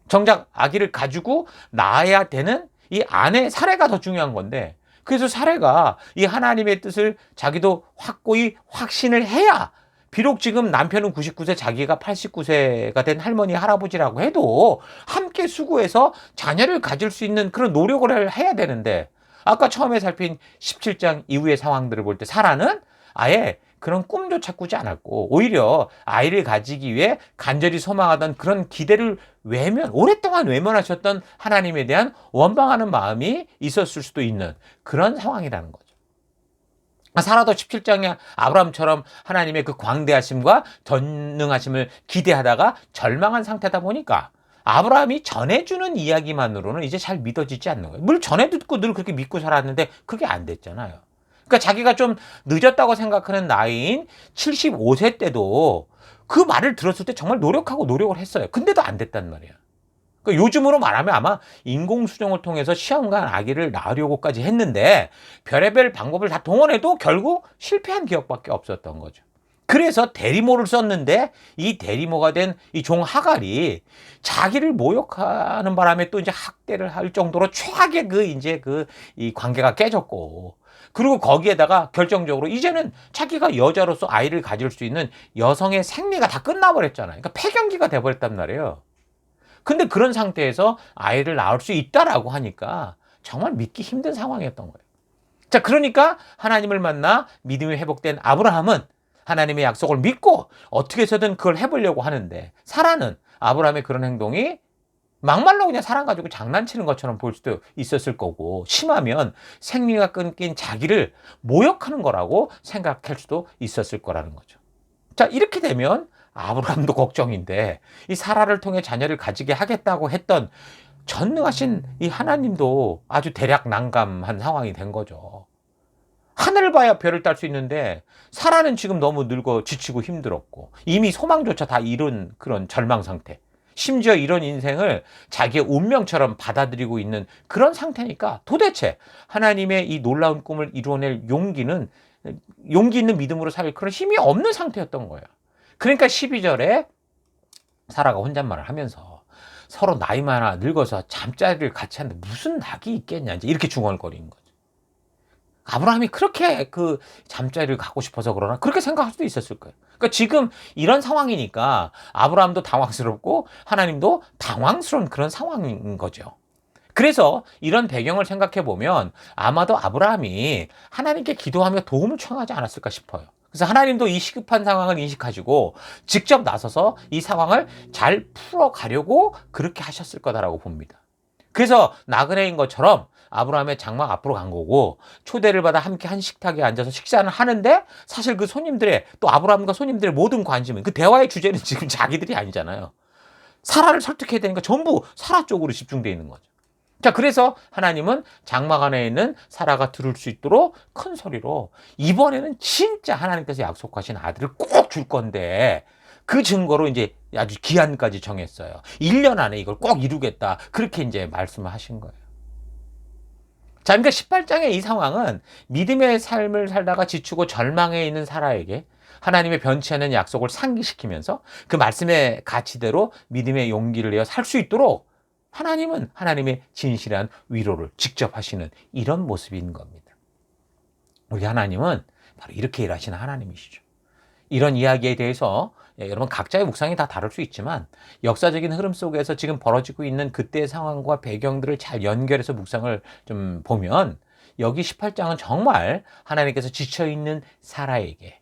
정작 아기를 가지고 낳아야 되는 이 아내 사례가 더 중요한 건데 그래서 사례가 이 하나님의 뜻을 자기도 확고히 확신을 해야, 비록 지금 남편은 99세, 자기가 89세가 된 할머니, 할아버지라고 해도 함께 수고해서 자녀를 가질 수 있는 그런 노력을 해야 되는데, 아까 처음에 살핀 17장 이후의 상황들을 볼 때 사라는 아예 그런 꿈조차 꾸지 않았고, 오히려 아이를 가지기 위해 간절히 소망하던 그런 기대를 오랫동안 외면하셨던 하나님에 대한 원망하는 마음이 있었을 수도 있는 그런 상황이라는 거죠. 사라도 17장에 아브라함처럼 하나님의 그 광대하심과 전능하심을 기대하다가 절망한 상태다 보니까 아브라함이 전해주는 이야기만으로는 이제 잘 믿어지지 않는 거예요. 물 전해 듣고 늘 그렇게 믿고 살았는데 그게 안 됐잖아요. 그러니까 자기가 좀 늦었다고 생각하는 나이인 75세 때도 그 말을 들었을 때 정말 노력을 했어요. 근데도 안 됐단 말이에요. 그러니까 요즘으로 말하면 아마 인공수정을 통해서 시험관 아기를 낳으려고까지 했는데 별의별 방법을 다 동원해도 결국 실패한 기억밖에 없었던 거죠. 그래서 대리모를 썼는데 이 대리모가 된 이 종 하갈이 자기를 모욕하는 바람에 또 이제 학대를 할 정도로 최악의 이 관계가 깨졌고, 그리고 거기에다가 결정적으로 이제는 자기가 여자로서 아이를 가질 수 있는 여성의 생리가 다 끝나버렸잖아요. 그러니까 폐경기가 돼버렸단 말이에요. 근데 그런 상태에서 아이를 낳을 수 있다라고 하니까 정말 믿기 힘든 상황이었던 거예요. 자, 그러니까 하나님을 만나 믿음이 회복된 아브라함은 하나님의 약속을 믿고 어떻게 해서든 그걸 해보려고 하는데, 사라는 아브라함의 그런 행동이 막말로 그냥 사람 가지고 장난치는 것처럼 보일 수도 있었을 거고, 심하면 생리가 끊긴 자기를 모욕하는 거라고 생각할 수도 있었을 거라는 거죠. 자, 이렇게 되면 아브라함도 걱정인데 이 사라를 통해 자녀를 가지게 하겠다고 했던 전능하신 이 하나님도 아주 대략 난감한 상황이 된 거죠. 하늘을 봐야 별을 딸 수 있는데 사라는 지금 너무 늙어 지치고 힘들었고 이미 소망조차 다 잃은 그런 절망 상태, 심지어 이런 인생을 자기의 운명처럼 받아들이고 있는 그런 상태니까 도대체 하나님의 이 놀라운 꿈을 이루어낼 용기 있는 믿음으로 살 그런 힘이 없는 상태였던 거예요. 그러니까 12절에 사라가 혼잣말을 하면서 서로 나이 많아 늙어서 잠자리를 같이 하는데 무슨 낙이 있겠냐, 이제 이렇게 중얼거리는 거죠. 아브라함이 그렇게 그 잠자리를 갖고 싶어서 그러나, 그렇게 생각할 수도 있었을 거예요. 그러니까 지금 이런 상황이니까 아브라함도 당황스럽고 하나님도 당황스러운 그런 상황인 거죠. 그래서 이런 배경을 생각해 보면 아마도 아브라함이 하나님께 기도하며 도움을 청하지 않았을까 싶어요. 그래서 하나님도 이 시급한 상황을 인식하시고 직접 나서서 이 상황을 잘 풀어가려고 그렇게 하셨을 거다라고 봅니다. 그래서 나그네인 것처럼 아브라함의 장막 앞으로 간 거고, 초대를 받아 함께 한 식탁에 앉아서 식사를 하는데 사실 그 손님들의, 또 아브라함과 손님들의 모든 관심은, 그 대화의 주제는 지금 자기들이 아니잖아요. 사라를 설득해야 되니까 전부 사라 쪽으로 집중되어 있는 거죠. 자, 그래서 하나님은 장막 안에 있는 사라가 들을 수 있도록 큰 소리로 이번에는 진짜 하나님께서 약속하신 아들을 꼭 줄 건데 그 증거로 이제 아주 기한까지 정했어요. 1년 안에 이걸 꼭 이루겠다, 그렇게 이제 말씀을 하신 거예요. 자, 그러니까 18장의 이 상황은 믿음의 삶을 살다가 지치고 절망해 있는 사라에게 하나님의 변치 않는 약속을 상기시키면서 그 말씀의 가치대로 믿음의 용기를 내어 살 수 있도록 하나님은 하나님의 진실한 위로를 직접 하시는 이런 모습인 겁니다. 우리 하나님은 바로 이렇게 일하시는 하나님이시죠. 이런 이야기에 대해서 여러분 각자의 묵상이 다 다를 수 있지만 역사적인 흐름 속에서 지금 벌어지고 있는 그때의 상황과 배경들을 잘 연결해서 묵상을 좀 보면, 여기 18장은 정말 하나님께서 지쳐있는 사라에게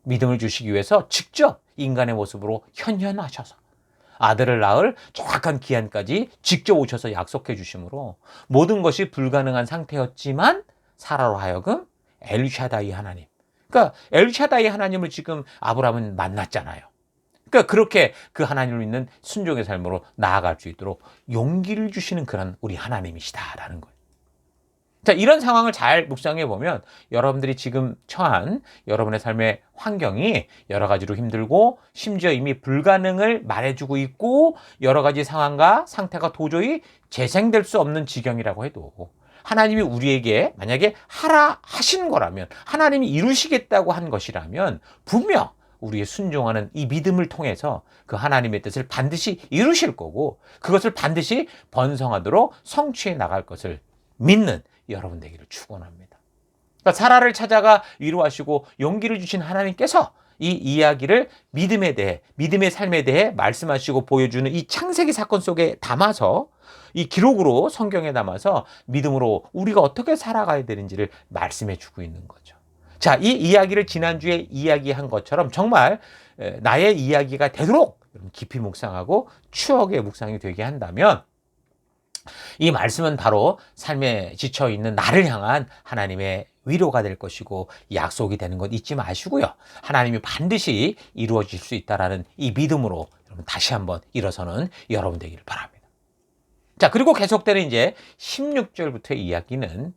믿음을 주시기 위해서 직접 인간의 모습으로 현현하셔서 아들을 낳을 정확한 기한까지 직접 오셔서 약속해 주심으로 모든 것이 불가능한 상태였지만 사라로 하여금 엘샤다이 하나님, 그러니까 엘샤다이 하나님을 지금 아브라함은 만났잖아요. 그러니까 그렇게 그 하나님을 믿는 순종의 삶으로 나아갈 수 있도록 용기를 주시는 그런 우리 하나님이시다라는 거예요. 자, 이런 상황을 잘 묵상해 보면 여러분들이 지금 처한 여러분의 삶의 환경이 여러 가지로 힘들고 심지어 이미 불가능을 말해주고 있고 여러 가지 상황과 상태가 도저히 재생될 수 없는 지경이라고 해도 하나님이 우리에게 만약에 하라 하신 거라면, 하나님이 이루시겠다고 한 것이라면 분명 우리의 순종하는 이 믿음을 통해서 그 하나님의 뜻을 반드시 이루실 거고 그것을 반드시 번성하도록 성취해 나갈 것을 믿는 여러분 되기를 축원합니다. 그러니까 사라를 찾아가 위로하시고 용기를 주신 하나님께서 이 이야기를 믿음에 대해, 믿음의 삶에 대해 말씀하시고 보여주는 이 창세기 사건 속에 담아서, 이 기록으로 성경에 담아서 믿음으로 우리가 어떻게 살아가야 되는지를 말씀해 주고 있는 거죠. 자, 이 이야기를 지난주에 이야기한 것처럼 정말 나의 이야기가 되도록 깊이 묵상하고 추억의 묵상이 되게 한다면, 이 말씀은 바로 삶에 지쳐있는 나를 향한 하나님의 위로가 될 것이고 약속이 되는 것 잊지 마시고요. 하나님이 반드시 이루어질 수 있다라는 이 믿음으로 여러분 다시 한번 일어서는 여러분 되기를 바랍니다. 자, 그리고 계속되는 이제 16절부터의 이야기는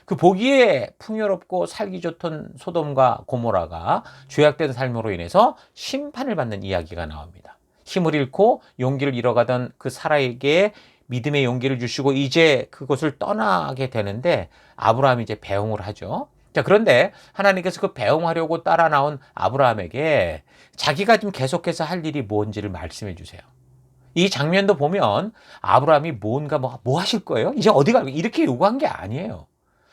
그 보기에 풍요롭고 살기 좋던 소돔과 고모라가 죄악된 삶으로 인해서 심판을 받는 이야기가 나옵니다. 힘을 잃고 용기를 잃어가던 그 사라에게 믿음의 용기를 주시고 이제 그곳을 떠나게 되는데 아브라함이 이제 배웅을 하죠. 자, 그런데 하나님께서 그 배웅하려고 따라 나온 아브라함에게 자기가 좀 계속해서 할 일이 뭔지를 말씀해 주세요. 이 장면도 보면 아브라함이 뭔가 뭐 하실 거예요? 이제 어디 가요? 이렇게 요구한 게 아니에요.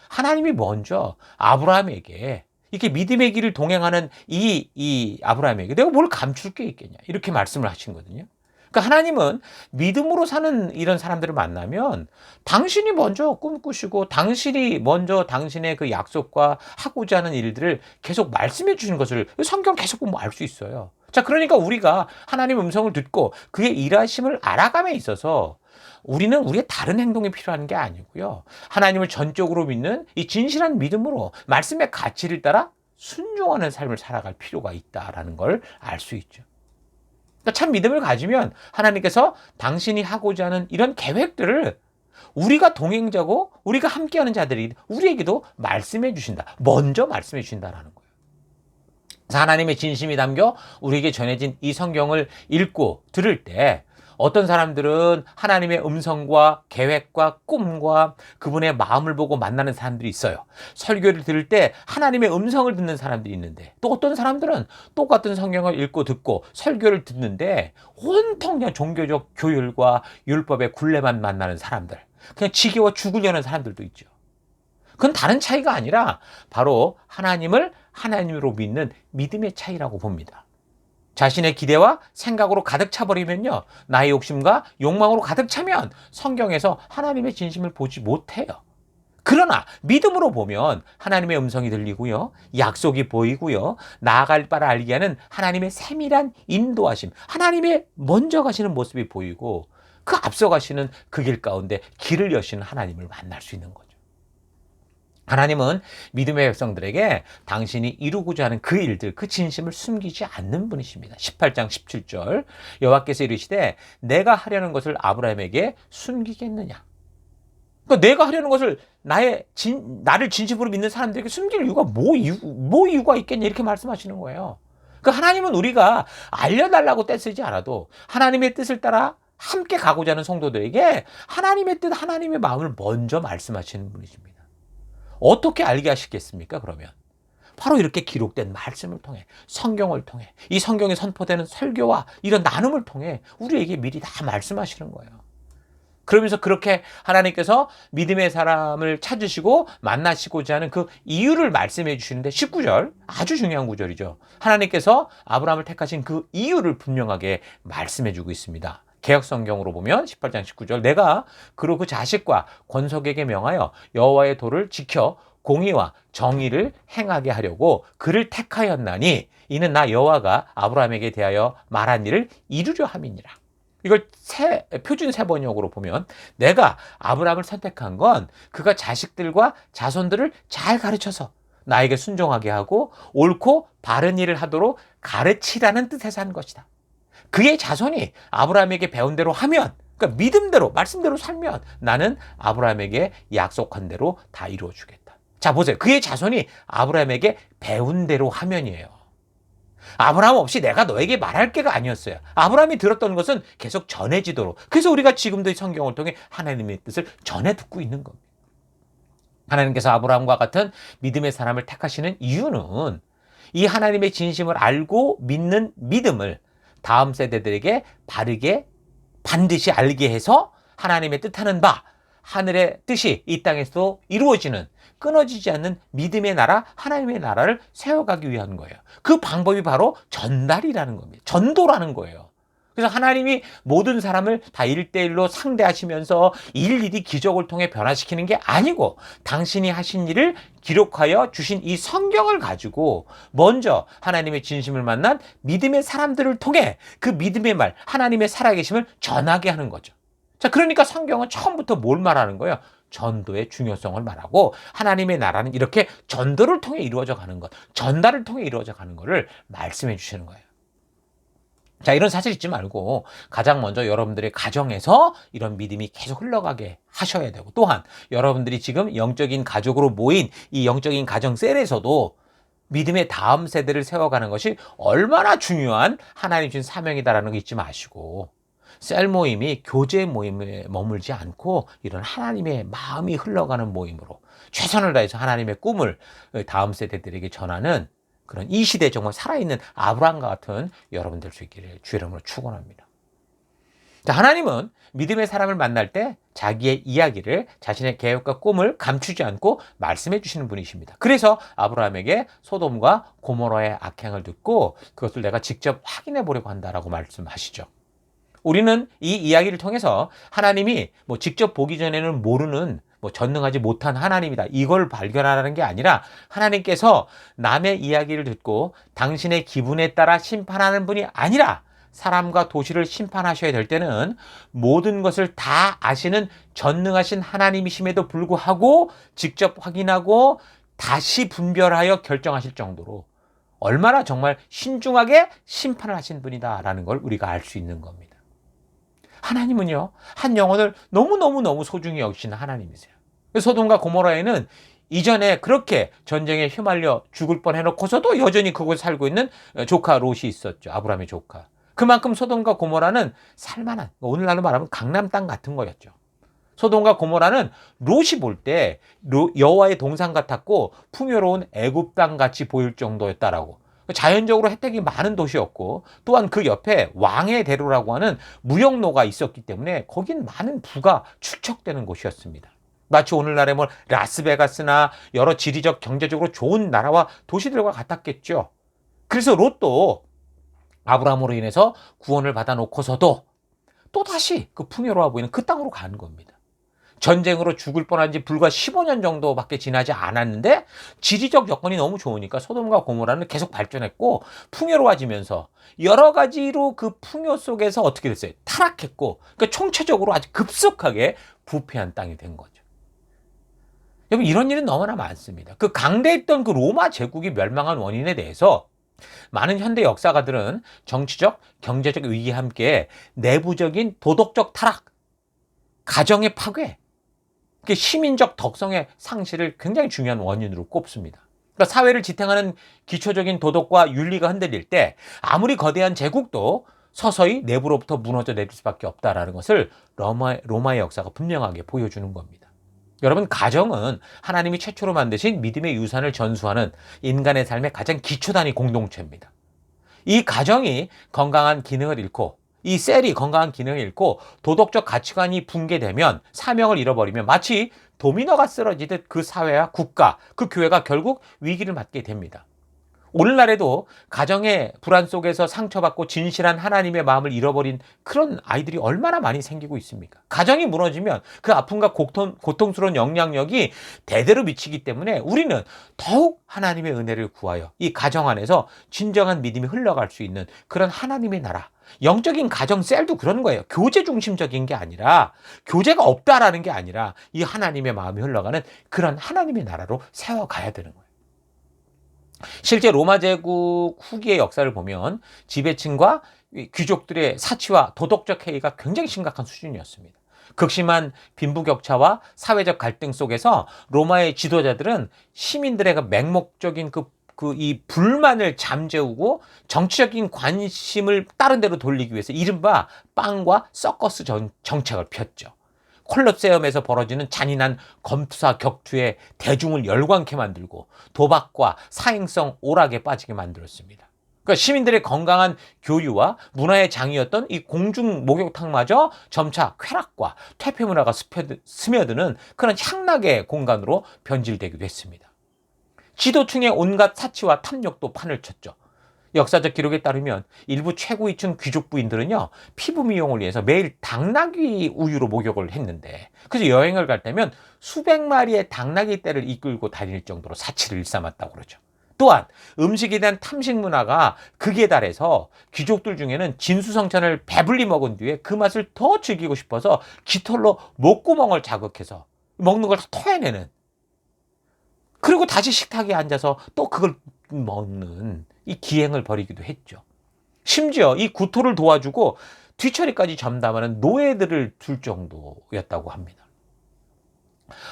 하나님이 먼저 아브라함에게 이렇게 믿음의 길을 동행하는 이 아브라함에게 내가 뭘 감출 게 있겠냐 이렇게 말씀을 하신 거거든요. 그러니까 하나님은 믿음으로 사는 이런 사람들을 만나면 당신이 먼저 꿈꾸시고 당신이 먼저 당신의 그 약속과 하고자 하는 일들을 계속 말씀해 주시는 것을 성경 계속 보면 알 수 있어요. 자, 그러니까 우리가 하나님의 음성을 듣고 그의 일하심을 알아감에 있어서 우리는 우리의 다른 행동이 필요한 게 아니고요. 하나님을 전적으로 믿는 이 진실한 믿음으로 말씀의 가치를 따라 순종하는 삶을 살아갈 필요가 있다라는 걸 알 수 있죠. 그러니까 참 믿음을 가지면 하나님께서 당신이 하고자 하는 이런 계획들을 우리가 동행자고 우리가 함께하는 자들이 우리에게도 말씀해 주신다. 먼저 말씀해 주신다라는 거예요. 그래서 하나님의 진심이 담겨 우리에게 전해진 이 성경을 읽고 들을 때 어떤 사람들은 하나님의 음성과 계획과 꿈과 그분의 마음을 보고 만나는 사람들이 있어요. 설교를 들을 때 하나님의 음성을 듣는 사람들이 있는데 또 어떤 사람들은 똑같은 성경을 읽고 듣고 설교를 듣는데 온통 그냥 종교적 교율과 율법의 굴레만 만나는 사람들, 그냥 지겨워 죽으려는 사람들도 있죠. 그건 다른 차이가 아니라 바로 하나님을 하나님으로 믿는 믿음의 차이라고 봅니다. 자신의 기대와 생각으로 가득 차버리면요, 나의 욕심과 욕망으로 가득 차면 성경에서 하나님의 진심을 보지 못해요. 그러나 믿음으로 보면 하나님의 음성이 들리고요, 약속이 보이고요, 나아갈 바를 알게 하는 하나님의 세밀한 인도하심, 하나님의 먼저 가시는 모습이 보이고 그 앞서 가시는 그 길 가운데 길을 여시는 하나님을 만날 수 있는 거죠. 하나님은 믿음의 백성들에게 당신이 이루고자 하는 그 일들, 그 진심을 숨기지 않는 분이십니다. 18장 17절 여호와께서 이르시되 내가 하려는 것을 아브라함에게 숨기겠느냐. 그러니까 내가 하려는 것을 나를 진심으로 믿는 사람들에게 숨길 이유가 뭐 이유가 있겠냐 이렇게 말씀하시는 거예요. 그러니까 하나님은 우리가 알려달라고 떼쓰지 않아도 하나님의 뜻을 따라 함께 가고자 하는 성도들에게 하나님의 뜻, 하나님의 마음을 먼저 말씀하시는 분이십니다. 어떻게 알게 하시겠습니까? 그러면 바로 이렇게 기록된 말씀을 통해, 성경을 통해, 이 성경에 선포되는 설교와 이런 나눔을 통해 우리에게 미리 다 말씀하시는 거예요. 그러면서 그렇게 하나님께서 믿음의 사람을 찾으시고 만나시고자 하는 그 이유를 말씀해 주시는데 19절 아주 중요한 구절이죠. 하나님께서 아브라함을 택하신 그 이유를 분명하게 말씀해 주고 있습니다. 개역성경으로 보면 18장 19절 내가 그로 그 자식과 권속에게 명하여 여호와의 도를 지켜 공의와 정의를 행하게 하려고 그를 택하였나니 이는 나 여호와가 아브라함에게 대하여 말한 일을 이루려 함이니라. 이걸 표준 세번역으로 보면 내가 아브라함을 선택한 건 그가 자식들과 자손들을 잘 가르쳐서 나에게 순종하게 하고 옳고 바른 일을 하도록 가르치라는 뜻에서 한 것이다. 그의 자손이 아브라함에게 배운 대로 하면, 그러니까 믿음대로 말씀대로 살면 나는 아브라함에게 약속한 대로 다 이루어 주겠다. 자, 보세요. 그의 자손이 아브라함에게 배운 대로 하면이에요. 아브라함 없이 내가 너에게 말할 게가 아니었어요. 아브라함이 들었던 것은 계속 전해지도록. 그래서 우리가 지금도 이 성경을 통해 하나님의 뜻을 전해 듣고 있는 겁니다. 하나님께서 아브라함과 같은 믿음의 사람을 택하시는 이유는 이 하나님의 진심을 알고 믿는 믿음을 다음 세대들에게 바르게 반드시 알게 해서 하나님의 뜻하는 바, 하늘의 뜻이 이 땅에서도 이루어지는 끊어지지 않는 믿음의 나라, 하나님의 나라를 세워가기 위한 거예요. 그 방법이 바로 전달이라는 겁니다. 전도라는 거예요. 그래서 하나님이 모든 사람을 다 1대1로 상대하시면서 일일이 기적을 통해 변화시키는 게 아니고 당신이 하신 일을 기록하여 주신 이 성경을 가지고 먼저 하나님의 진심을 만난 믿음의 사람들을 통해 그 믿음의 말, 하나님의 살아계심을 전하게 하는 거죠. 자, 그러니까 성경은 처음부터 뭘 말하는 거예요? 전도의 중요성을 말하고 하나님의 나라는 이렇게 전도를 통해 이루어져 가는 것, 전달을 통해 이루어져 가는 것을 말씀해 주시는 거예요. 자, 이런 사실 잊지 말고 가장 먼저 여러분들의 가정에서 이런 믿음이 계속 흘러가게 하셔야 되고, 또한 여러분들이 지금 영적인 가족으로 모인 이 영적인 가정 셀에서도 믿음의 다음 세대를 세워가는 것이 얼마나 중요한 하나님 주신 사명이다라는 거 잊지 마시고, 셀 모임이 교제 모임에 머물지 않고 이런 하나님의 마음이 흘러가는 모임으로 최선을 다해서 하나님의 꿈을 다음 세대들에게 전하는 그런 이 시대에 정말 살아있는 아브라함과 같은 여러분 될 수 있기를 주의 이름으로 축원합니다. 자, 하나님은 믿음의 사람을 만날 때 자기의 이야기를, 자신의 계획과 꿈을 감추지 않고 말씀해 주시는 분이십니다. 그래서 아브라함에게 소돔과 고모라의 악행을 듣고 그것을 내가 직접 확인해 보려고 한다라고 말씀하시죠. 우리는 이 이야기를 통해서 하나님이 직접 보기 전에는 모르는 전능하지 못한 하나님이다, 이걸 발견하라는 게 아니라 하나님께서 남의 이야기를 듣고 당신의 기분에 따라 심판하는 분이 아니라 사람과 도시를 심판하셔야 될 때는 모든 것을 다 아시는 전능하신 하나님이심에도 불구하고 직접 확인하고 다시 분별하여 결정하실 정도로 얼마나 정말 신중하게 심판을 하신 분이다라는 걸 우리가 알 수 있는 겁니다. 하나님은요, 한 영혼을 너무너무 소중히 여기시는 하나님이세요. 소돔과 고모라에는 이전에 그렇게 전쟁에 휘말려 죽을 뻔 해놓고서도 여전히 그곳에 살고 있는 조카 롯이 있었죠. 아브라함의 조카. 그만큼 소돔과 고모라는 살만한, 오늘날로 말하면 강남 땅 같은 거였죠. 소돔과 고모라는 롯이 볼 때 여호와의 동산 같았고 풍요로운 애굽 땅 같이 보일 정도였다라고. 자연적으로 혜택이 많은 도시였고, 또한 그 옆에 왕의 대로라고 하는 무역로가 있었기 때문에 거긴 많은 부가 축적되는 곳이었습니다. 마치 오늘날의 라스베가스나 여러 지리적 경제적으로 좋은 나라와 도시들과 같았겠죠. 그래서 롯도 아브라함으로 인해서 구원을 받아놓고서도 또다시 그 풍요로워 보이는 그 땅으로 가는 겁니다. 전쟁으로 죽을 뻔한 지 불과 15년 정도밖에 지나지 않았는데 지리적 여건이 너무 좋으니까 소돔과 고모라는 계속 발전했고 풍요로워지면서 여러 가지로 그 풍요 속에서 어떻게 됐어요? 타락했고, 그러니까 총체적으로 아주 급속하게 부패한 땅이 된 거죠. 여러분, 이런 일은 너무나 많습니다. 그 강대했던 그 로마 제국이 멸망한 원인에 대해서 많은 현대 역사가들은 정치적, 경제적 위기와 함께 내부적인 도덕적 타락, 가정의 파괴, 시민적 덕성의 상실을 굉장히 중요한 원인으로 꼽습니다. 그러니까 사회를 지탱하는 기초적인 도덕과 윤리가 흔들릴 때 아무리 거대한 제국도 서서히 내부로부터 무너져 내릴 수밖에 없다라는 것을 로마의 역사가 분명하게 보여주는 겁니다. 여러분, 가정은 하나님이 최초로 만드신 믿음의 유산을 전수하는 인간의 삶의 가장 기초 단위 공동체입니다. 이 가정이 건강한 기능을 잃고, 이 셀이 건강한 기능을 잃고 도덕적 가치관이 붕괴되면, 사명을 잃어버리면 마치 도미노가 쓰러지듯 그 사회와 국가, 그 교회가 결국 위기를 맞게 됩니다. 오늘날에도 가정의 불안 속에서 상처받고 진실한 하나님의 마음을 잃어버린 그런 아이들이 얼마나 많이 생기고 있습니까? 가정이 무너지면 그 아픔과 고통스러운 영향력이 대대로 미치기 때문에 우리는 더욱 하나님의 은혜를 구하여 이 가정 안에서 진정한 믿음이 흘러갈 수 있는 그런 하나님의 나라, 영적인 가정 셀도 그런 거예요. 교제 중심적인 게 아니라, 교제가 없다라는 게 아니라 이 하나님의 마음이 흘러가는 그런 하나님의 나라로 세워가야 되는 거예요. 실제 로마 제국 후기의 역사를 보면 지배층과 귀족들의 사치와 도덕적 해이가 굉장히 심각한 수준이었습니다. 극심한 빈부격차와 사회적 갈등 속에서 로마의 지도자들은 시민들의 맹목적인 이 불만을 잠재우고 정치적인 관심을 다른 데로 돌리기 위해서 이른바 빵과 서커스 정책을 폈죠. 콜로세움에서 벌어지는 잔인한 검투사 격투에 대중을 열광케 만들고 도박과 사행성 오락에 빠지게 만들었습니다. 그러니까 시민들의 건강한 교유와 문화의 장이었던 이 공중 목욕탕마저 점차 쾌락과 퇴폐 문화가 스며드는 그런 향락의 공간으로 변질되기도 했습니다. 지도층의 온갖 사치와 탐욕도 판을 쳤죠. 역사적 기록에 따르면 일부 최고위층 귀족 부인들은요, 피부 미용을 위해서 매일 당나귀 우유로 목욕을 했는데, 그래서 여행을 갈 때면 수백 마리의 당나귀 떼를 이끌고 다닐 정도로 사치를 일삼았다고 그러죠. 또한 음식에 대한 탐식 문화가 극에 달해서 귀족들 중에는 진수성찬을 배불리 먹은 뒤에 그 맛을 더 즐기고 싶어서 깃털로 목구멍을 자극해서 먹는 걸 다 토해내는, 그리고 다시 식탁에 앉아서 또 그걸 먹는 이 기행을 벌이기도 했죠. 심지어 이 구토를 도와주고 뒤처리까지 전담하는 노예들을 둘 정도였다고 합니다.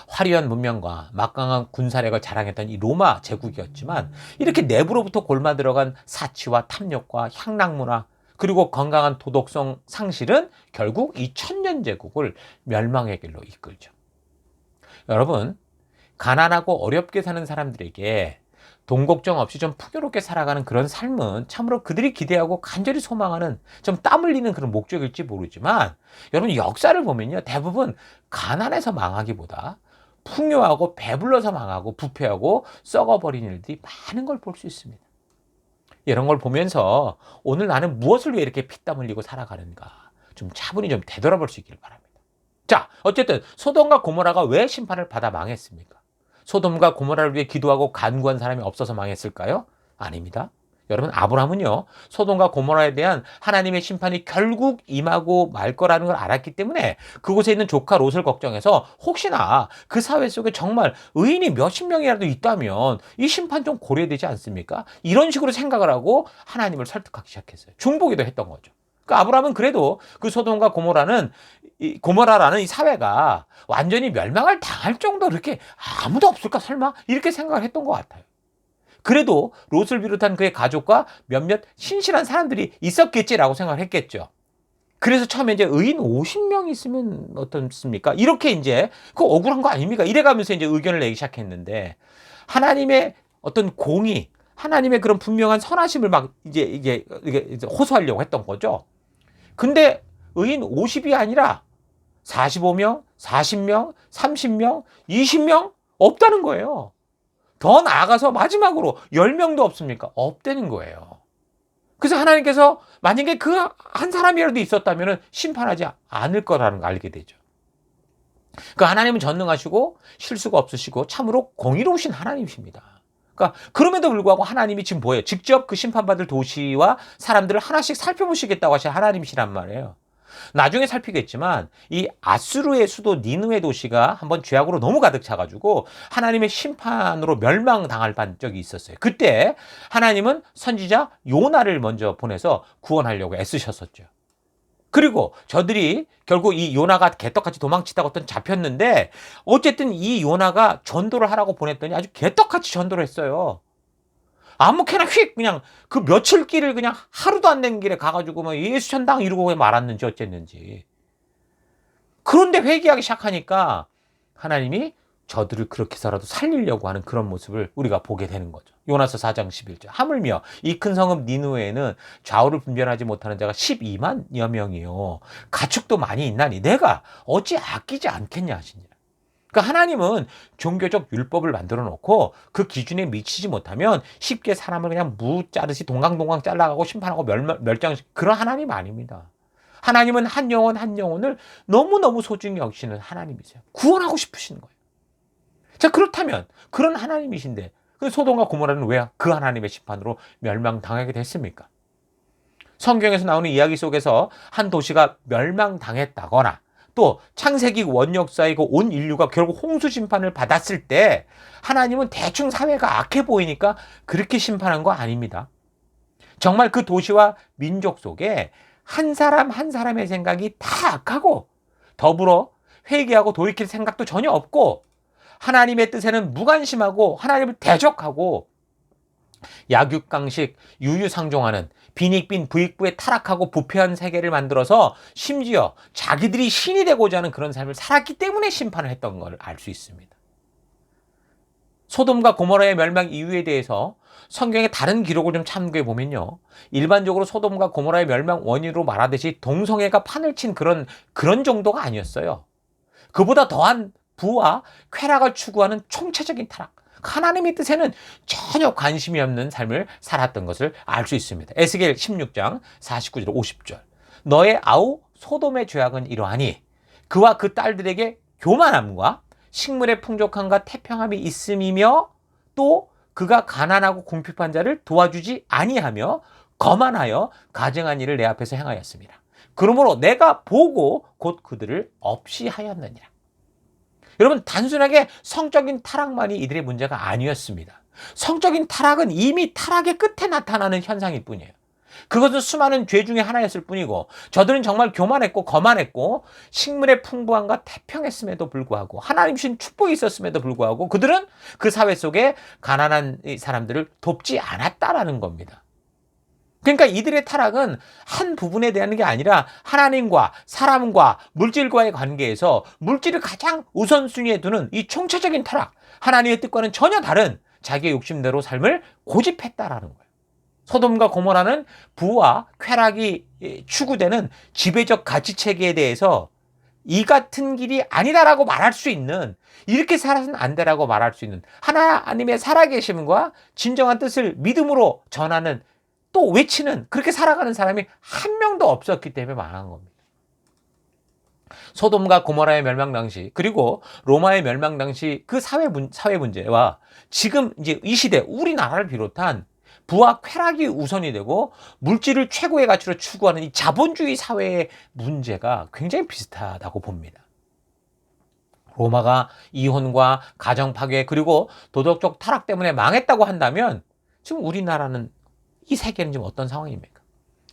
화려한 문명과 막강한 군사력을 자랑했던 이 로마 제국이었지만, 이렇게 내부로부터 골마 들어간 사치와 탐욕과 향락 문화, 그리고 건강한 도덕성 상실은 결국 이 천년 제국을 멸망의 길로 이끌죠. 여러분, 가난하고 어렵게 사는 사람들에게 돈 걱정 없이 좀 풍요롭게 살아가는 그런 삶은 참으로 그들이 기대하고 간절히 소망하는, 좀 땀 흘리는 그런 목적일지 모르지만, 여러분 역사를 보면요, 대부분 가난해서 망하기보다 풍요하고 배불러서 망하고 부패하고 썩어버린 일들이 많은 걸 볼 수 있습니다. 이런 걸 보면서 오늘 나는 무엇을 위해 이렇게 피땀 흘리고 살아가는가 좀 차분히 좀 되돌아볼 수 있기를 바랍니다. 자, 어쨌든 소돔과 고모라가 왜 심판을 받아 망했습니까? 소돔과 고모라를 위해 기도하고 간구한 사람이 없어서 망했을까요? 아닙니다. 여러분, 아브라함은요, 소돔과 고모라에 대한 하나님의 심판이 결국 임하고 말 거라는 걸 알았기 때문에 그곳에 있는 조카 롯을 걱정해서 혹시나 그 사회 속에 정말 의인이 몇십 명이라도 있다면 이 심판 좀 고려되지 않습니까? 이런 식으로 생각을 하고 하나님을 설득하기 시작했어요. 중보기도 했던 거죠. 그러니까 아브라함은 그래도 그 소돔과 고모라라는 이 사회가 완전히 멸망을 당할 정도로 이렇게 아무도 없을까 설마? 이렇게 생각을 했던 것 같아요. 그래도 롯을 비롯한 그의 가족과 몇몇 신실한 사람들이 있었겠지라고 생각을 했겠죠. 그래서 처음에 이제 의인 50명 있으면 어떻습니까? 이렇게 이제 그 억울한 거 아닙니까? 이래가면서 이제 의견을 내기 시작했는데, 하나님의 어떤 공의, 하나님의 그런 분명한 선하심을 막 이게 호소하려고 했던 거죠. 근데 의인 50이 아니라 45명, 40명, 30명, 20명 없다는 거예요. 더 나아가서 마지막으로 10명도 없습니까? 없다는 거예요. 그래서 하나님께서 만약에 그 한 사람이라도 있었다면 심판하지 않을 거라는 걸 알게 되죠. 그 하나님은 전능하시고 실수가 없으시고 참으로 공의로우신 하나님이십니다. 그러니까 그럼에도 불구하고 하나님이 지금 뭐예요? 직접 그 심판받을 도시와 사람들을 하나씩 살펴보시겠다고 하신 하나님이시란 말이에요. 나중에 살피겠지만 이 아수르의 수도 니느웨 도시가 한번 죄악으로 너무 가득 차가지고 하나님의 심판으로 멸망당할 적이 있었어요. 그때 하나님은 선지자 요나를 먼저 보내서 구원하려고 애쓰셨었죠. 그리고 저들이 결국 이 요나가 개떡같이 도망치다가 어떤 잡혔는데, 어쨌든 이 요나가 전도를 하라고 보냈더니 아주 개떡같이 전도를 했어요. 아무렇게나 휙 그냥 그 며칠 길을 그냥 하루도 안 된 길에 가가지고 뭐 예수 천당 이러고 말았는지 어쨌는지. 그런데 회개하기 시작하니까 하나님이 저들을 그렇게서라도 살리려고 하는 그런 모습을 우리가 보게 되는 거죠. 요나서 4장 11절. 하물며 이 큰 성읍 니느웨에는 좌우를 분별하지 못하는 자가 12만여 명이요, 가축도 많이 있나니 내가 어찌 아끼지 않겠냐 하시니라. 그러니까 하나님은 종교적 율법을 만들어 놓고 그 기준에 미치지 못하면 쉽게 사람을 그냥 무 자르시 동강동강 잘라가고 심판하고 멸장시키는 그런 하나님 아닙니다. 하나님은 한 영혼 한 영혼을 너무너무 소중히 여기시는 하나님이세요. 구원하고 싶으신 거예요. 자, 그렇다면 그런 하나님이신데 그 소돔과 고모라는 왜 그 하나님의 심판으로 멸망당하게 됐습니까? 성경에서 나오는 이야기 속에서 한 도시가 멸망당했다거나 또 창세기 원역사이고 온 인류가 결국 홍수 심판을 받았을 때 하나님은 대충 사회가 악해 보이니까 그렇게 심판한 거 아닙니다. 정말 그 도시와 민족 속에 한 사람 한 사람의 생각이 다 악하고 더불어 회개하고 돌이킬 생각도 전혀 없고 하나님의 뜻에는 무관심하고 하나님을 대적하고 약육강식 유유상종하는 빈익빈 부익부에 타락하고 부패한 세계를 만들어서 심지어 자기들이 신이 되고자 하는 그런 삶을 살았기 때문에 심판을 했던 걸 알 수 있습니다. 소돔과 고모라의 멸망 이유에 대해서 성경의 다른 기록을 좀 참고해 보면요. 일반적으로 소돔과 고모라의 멸망 원인으로 말하듯이 동성애가 판을 친 그런 정도가 아니었어요. 그보다 더한 부와 쾌락을 추구하는 총체적인 타락. 하나님의 뜻에는 전혀 관심이 없는 삶을 살았던 것을 알 수 있습니다. 에스겔 16장 49절 50절. 너의 아우 소돔의 죄악은 이러하니 그와 그 딸들에게 교만함과 식물의 풍족함과 태평함이 있음이며 또 그가 가난하고 궁핍한 자를 도와주지 아니하며 거만하여 가증한 일을 내 앞에서 행하였습니다. 그러므로 내가 보고 곧 그들을 없이 하였느니라. 여러분, 단순하게 성적인 타락만이 이들의 문제가 아니었습니다. 성적인 타락은 이미 타락의 끝에 나타나는 현상일 뿐이에요. 그것은 수많은 죄 중에 하나였을 뿐이고 저들은 정말 교만했고 거만했고 식물의 풍부함과 태평했음에도 불구하고 하나님 주신 축복이 있었음에도 불구하고 그들은 그 사회 속에 가난한 사람들을 돕지 않았다라는 겁니다. 그러니까 이들의 타락은 한 부분에 대한 게 아니라 하나님과 사람과 물질과의 관계에서 물질을 가장 우선순위에 두는 이 총체적인 타락, 하나님의 뜻과는 전혀 다른 자기의 욕심대로 삶을 고집했다라는 거예요. 소돔과 고모라는 부와 쾌락이 추구되는 지배적 가치체계에 대해서 이 같은 길이 아니다라고 말할 수 있는, 이렇게 살아서는 안 되라고 말할 수 있는 하나님의 살아계심과 진정한 뜻을 믿음으로 전하는 또 외치는 그렇게 살아가는 사람이 한 명도 없었기 때문에 망한 겁니다. 소돔과 고모라의 멸망 당시 그리고 로마의 멸망 당시 그 사회 문제와 지금 이제 이 시대 우리나라를 비롯한 부와 쾌락이 우선이 되고 물질을 최고의 가치로 추구하는 이 자본주의 사회의 문제가 굉장히 비슷하다고 봅니다. 로마가 이혼과 가정 파괴 그리고 도덕적 타락 때문에 망했다고 한다면 지금 우리나라는 이 세계는 지금 어떤 상황입니까?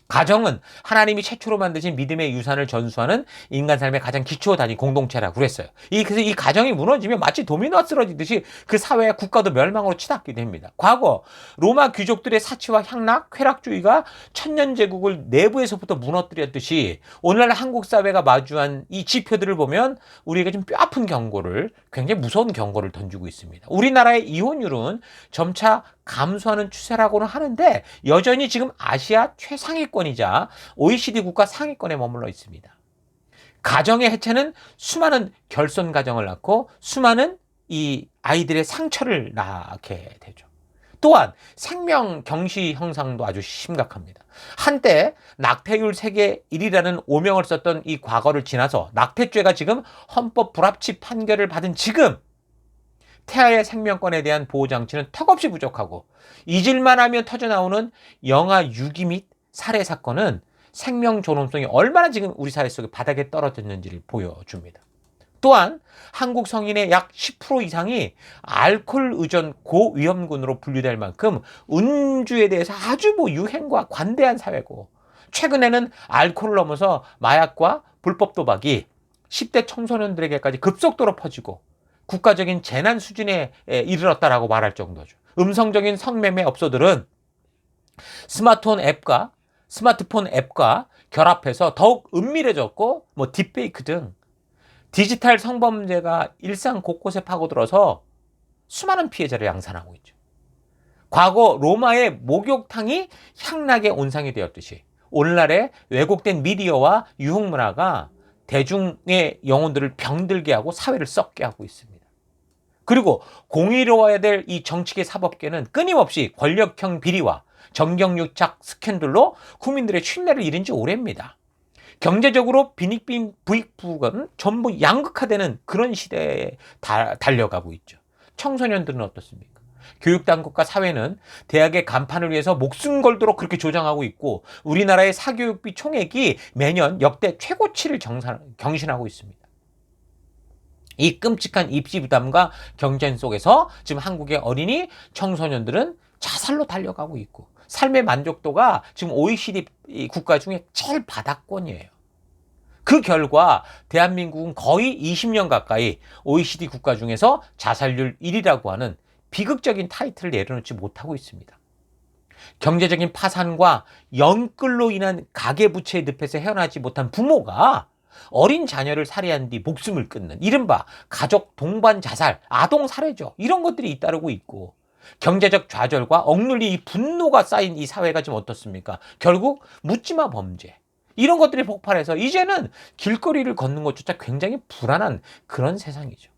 가정은 하나님이 최초로 만드신 믿음의 유산을 전수하는 인간 삶의 가장 기초 단위 공동체라고 그랬어요. 그래서 이 가정이 무너지면 마치 도미노가 쓰러지듯이 그 사회와 국가도 멸망으로 치닫게 됩니다. 과거 로마 귀족들의 사치와 향락, 쾌락주의가 천년제국을 내부에서부터 무너뜨렸듯이 오늘날 한국 사회가 마주한 이 지표들을 보면 우리에게 좀 뼈아픈 경고를, 굉장히 무서운 경고를 던지고 있습니다. 우리나라의 이혼율은 점차 감소하는 추세라고는 하는데 여전히 지금 아시아 최상위권이자 OECD 국가 상위권에 머물러 있습니다. 가정의 해체는 수많은 결손 가정을 낳고 수많은 이 아이들의 상처를 낳게 되죠. 또한 생명 경시 형상도 아주 심각합니다. 한때 낙태율 세계 1위라는 오명을 썼던 이 과거를 지나서 낙태죄가 지금 헌법 불합치 판결을 받은 지금 태아의 생명권에 대한 보호장치는 턱없이 부족하고 잊을만 하면 터져나오는 영아 유기 및 살해 사건은 생명 존엄성이 얼마나 지금 우리 사회 속에 바닥에 떨어졌는지를 보여줍니다. 또한 한국 성인의 약 10% 이상이 알코올 의존 고위험군으로 분류될 만큼 음주에 대해서 아주 유행과 관대한 사회고 최근에는 알코올을 넘어서 마약과 불법 도박이 10대 청소년들에게까지 급속도로 퍼지고 국가적인 재난 수준에 이르렀다라고 말할 정도죠. 음성적인 성매매 업소들은 스마트폰 앱과 결합해서 더욱 은밀해졌고 딥페이크 등 디지털 성범죄가 일상 곳곳에 파고들어서 수많은 피해자를 양산하고 있죠. 과거 로마의 목욕탕이 향락의 온상이 되었듯이 오늘날의 왜곡된 미디어와 유흥문화가 대중의 영혼들을 병들게 하고 사회를 썩게 하고 있습니다. 그리고 공의로워야 될 이 정치계 사법계는 끊임없이 권력형 비리와 정경유착 스캔들로 국민들의 신뢰를 잃은 지 오래입니다. 경제적으로 빈익빈 부익부는 전부 양극화되는 그런 시대에 달려가고 있죠. 청소년들은 어떻습니까? 교육당국과 사회는 대학의 간판을 위해서 목숨 걸도록 그렇게 조장하고 있고 우리나라의 사교육비 총액이 매년 역대 최고치를 경신하고 있습니다. 이 끔찍한 입시 부담과 경쟁 속에서 지금 한국의 어린이 청소년들은 자살로 달려가고 있고 삶의 만족도가 지금 OECD 국가 중에 제일 바닥권이에요. 그 결과 대한민국은 거의 20년 가까이 OECD 국가 중에서 자살률 1위라고 하는 비극적인 타이틀을 내려놓지 못하고 있습니다. 경제적인 파산과 연끌로 인한 가계부채의 늪에서 헤어나지 못한 부모가 어린 자녀를 살해한 뒤 목숨을 끊는 이른바 가족 동반 자살, 아동 살해죠. 이런 것들이 잇따르고 있고 경제적 좌절과 억눌린 이 분노가 쌓인 이 사회가 지금 어떻습니까? 결국 묻지마 범죄. 이런 것들이 폭발해서 이제는 길거리를 걷는 것조차 굉장히 불안한 그런 세상이죠.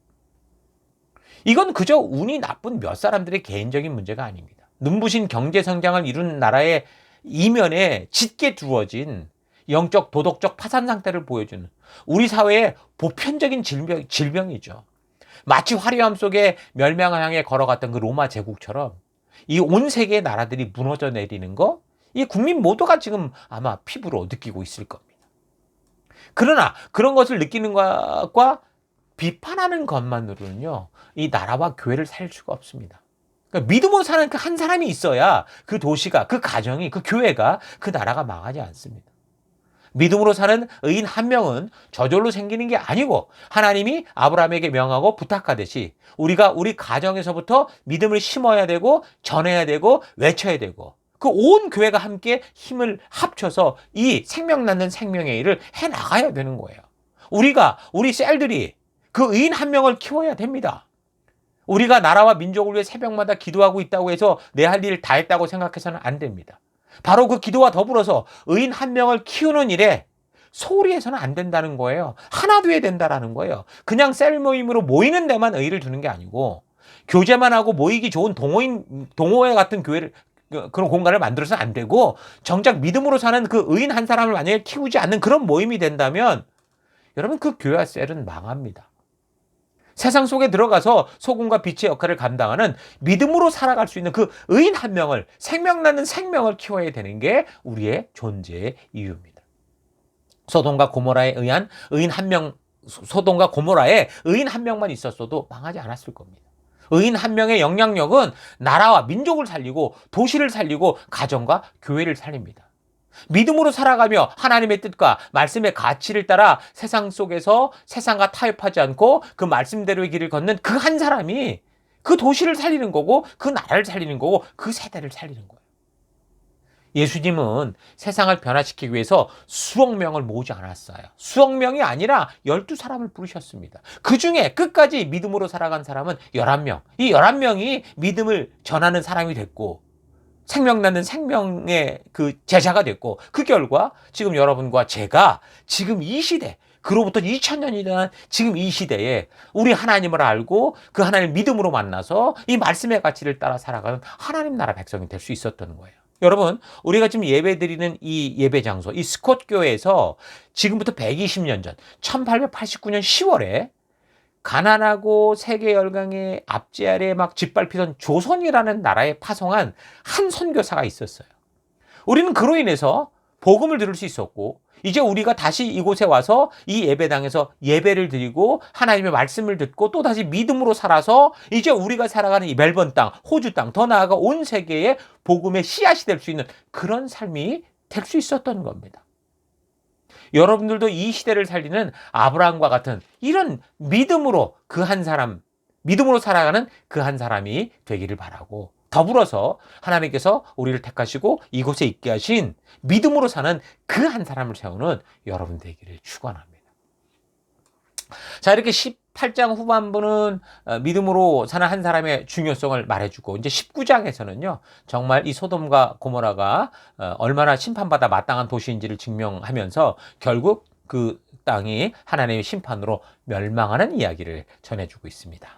이건 그저 운이 나쁜 몇 사람들의 개인적인 문제가 아닙니다. 눈부신 경제 성장을 이룬 나라의 이면에 짙게 두어진 영적 도덕적 파산 상태를 보여주는 우리 사회의 보편적인 질병이죠. 마치 화려함 속에 멸망을 향해 걸어갔던 그 로마 제국처럼 이 온 세계의 나라들이 무너져 내리는 거, 이 국민 모두가 지금 아마 피부로 느끼고 있을 겁니다. 그러나 그런 것을 느끼는 것과 비판하는 것만으로는요, 이 나라와 교회를 살릴 수가 없습니다. 그러니까 믿음으로 사는 그 한 사람이 있어야 그 도시가, 그 가정이, 그 교회가, 그 나라가 망하지 않습니다. 믿음으로 사는 의인 한 명은 저절로 생기는 게 아니고 하나님이 아브라함에게 명하고 부탁하듯이 우리가 우리 가정에서부터 믿음을 심어야 되고 전해야 되고 외쳐야 되고 그 온 교회가 함께 힘을 합쳐서 이 생명 낳는 생명의 일을 해나가야 되는 거예요. 우리 셀들이 그 의인 한 명을 키워야 됩니다. 우리가 나라와 민족을 위해 새벽마다 기도하고 있다고 해서 내 할 일을 다 했다고 생각해서는 안 됩니다. 바로 그 기도와 더불어서 의인 한 명을 키우는 일에 소홀히 해서는 안 된다는 거예요. 하나 돼야 된다라는 거예요. 그냥 셀 모임으로 모이는 데만 의의를 두는 게 아니고 교제만 하고 모이기 좋은 동호회 같은 교회를 그런 공간을 만들어서는 안 되고 정작 믿음으로 사는 그 의인 한 사람을 만약에 키우지 않는 그런 모임이 된다면 여러분 그 교회와 셀은 망합니다. 세상 속에 들어가서 소금과 빛의 역할을 감당하는 믿음으로 살아갈 수 있는 그 의인 한 명을 생명 낳는 생명을 키워야 되는 게 우리의 존재의 이유입니다. 소돔과 고모라에 의한 의인 한 명, 소돔과 고모라에 의인 한 명만 있었어도 망하지 않았을 겁니다. 의인 한 명의 영향력은 나라와 민족을 살리고 도시를 살리고 가정과 교회를 살립니다. 믿음으로 살아가며 하나님의 뜻과 말씀의 가치를 따라 세상 속에서 세상과 타협하지 않고 그 말씀대로의 길을 걷는 그 한 사람이 그 도시를 살리는 거고 그 나라를 살리는 거고 그 세대를 살리는 거예요. 예수님은 세상을 변화시키기 위해서 수억 명을 모으지 않았어요. 수억 명이 아니라 12사람을 부르셨습니다. 그 중에 끝까지 믿음으로 살아간 사람은 11명. 이 11명이 믿음을 전하는 사람이 됐고 생명 낳는 생명의 그 제자가 됐고 그 결과 지금 여러분과 제가 지금 이 시대 그로부터 2000년이 지난 지금 이 시대에 우리 하나님을 알고 그 하나님을 믿음으로 만나서 이 말씀의 가치를 따라 살아가는 하나님 나라 백성이 될 수 있었던 거예요. 여러분 우리가 지금 예배드리는 이 예배 장소 이 스콧교회에서 지금부터 120년 전 1889년 10월에 가난하고 세계 열강의 앞지 아래에 막 짓밟히던 조선이라는 나라에 파송한 한 선교사가 있었어요. 우리는 그로 인해서 복음을 들을 수 있었고 이제 우리가 다시 이곳에 와서 이 예배당에서 예배를 드리고 하나님의 말씀을 듣고 또다시 믿음으로 살아서 이제 우리가 살아가는 이 멜번 땅, 호주 땅, 더 나아가 온 세계에 복음의 씨앗이 될 수 있는 그런 삶이 될 수 있었던 겁니다. 여러분들도 이 시대를 살리는 아브라함과 같은 이런 믿음으로 그 한 사람, 믿음으로 살아가는 그 한 사람이 되기를 바라고 더불어서 하나님께서 우리를 택하시고 이곳에 있게 하신 믿음으로 사는 그 한 사람을 세우는 여러분 되기를 축원합니다. 자, 이렇게 18장 후반부는 믿음으로 사는 한 사람의 중요성을 말해주고 이제 19장에서는요 정말 이 소돔과 고모라가 얼마나 심판받아 마땅한 도시인지를 증명하면서 결국 그 땅이 하나님의 심판으로 멸망하는 이야기를 전해주고 있습니다.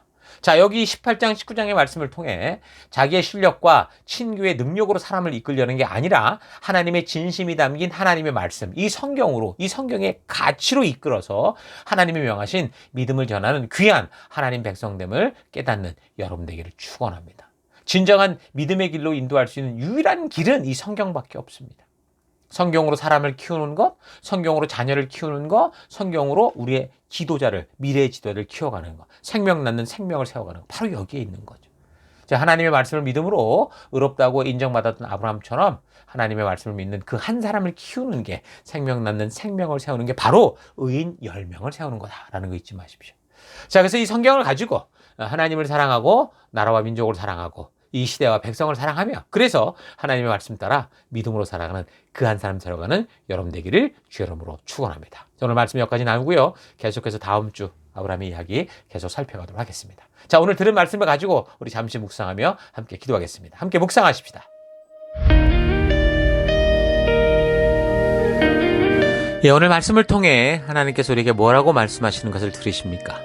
자, 여기 18장 19장의 말씀을 통해 자기의 실력과 친교의 능력으로 사람을 이끌려는 게 아니라 하나님의 진심이 담긴 하나님의 말씀, 이 성경으로, 이 성경의 가치로 이끌어서 하나님이 명하신 믿음을 전하는 귀한 하나님 백성됨을 깨닫는 여러분 되기를 축원합니다. 진정한 믿음의 길로 인도할 수 있는 유일한 길은 이 성경밖에 없습니다. 성경으로 사람을 키우는 것, 성경으로 자녀를 키우는 것, 성경으로 우리의 지도자를, 미래의 지도자를 키워가는 것, 생명 낳는 생명을 세워가는 것, 바로 여기에 있는 거죠. 자, 하나님의 말씀을 믿음으로 의롭다고 인정받았던 아브라함처럼 하나님의 말씀을 믿는 그 한 사람을 키우는 게 생명 낳는 생명을 세우는 게 바로 의인 10명을 세우는 거다라는 거 잊지 마십시오. 자, 그래서 이 성경을 가지고 하나님을 사랑하고 나라와 민족을 사랑하고 이 시대와 백성을 사랑하며 그래서 하나님의 말씀 따라 믿음으로 살아가는 그 한 사람 살아가는 여러분 되기를 주의 이름으로 축원합니다. 오늘 말씀 여기까지 나누고요. 계속해서 다음 주 아브라함의 이야기 계속 살펴가도록 하겠습니다. 자, 오늘 들은 말씀을 가지고 우리 잠시 묵상하며 함께 기도하겠습니다. 함께 묵상하십시다. 예, 오늘 말씀을 통해 하나님께서 우리에게 뭐라고 말씀하시는 것을 들으십니까?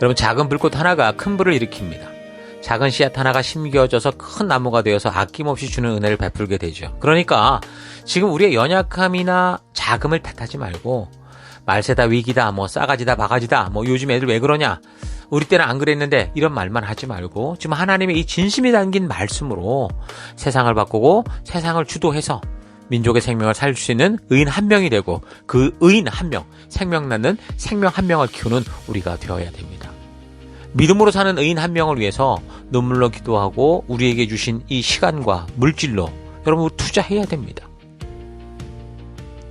여러분, 작은 불꽃 하나가 큰 불을 일으킵니다. 작은 씨앗 하나가 심겨져서 큰 나무가 되어서 아낌없이 주는 은혜를 베풀게 되죠. 그러니까 지금 우리의 연약함이나 자금을 탓하지 말고 말세다, 위기다, 싸가지다, 바가지다, 요즘 애들 왜 그러냐, 우리 때는 안 그랬는데, 이런 말만 하지 말고 지금 하나님의 이 진심이 담긴 말씀으로 세상을 바꾸고 세상을 주도해서 민족의 생명을 살릴 수 있는 의인 한 명이 되고, 그 의인 한 명, 생명 낳는 생명 한 명을 키우는 우리가 되어야 됩니다. 믿음으로 사는 의인 한 명을 위해서 눈물로 기도하고 우리에게 주신 이 시간과 물질로 여러분 투자해야 됩니다.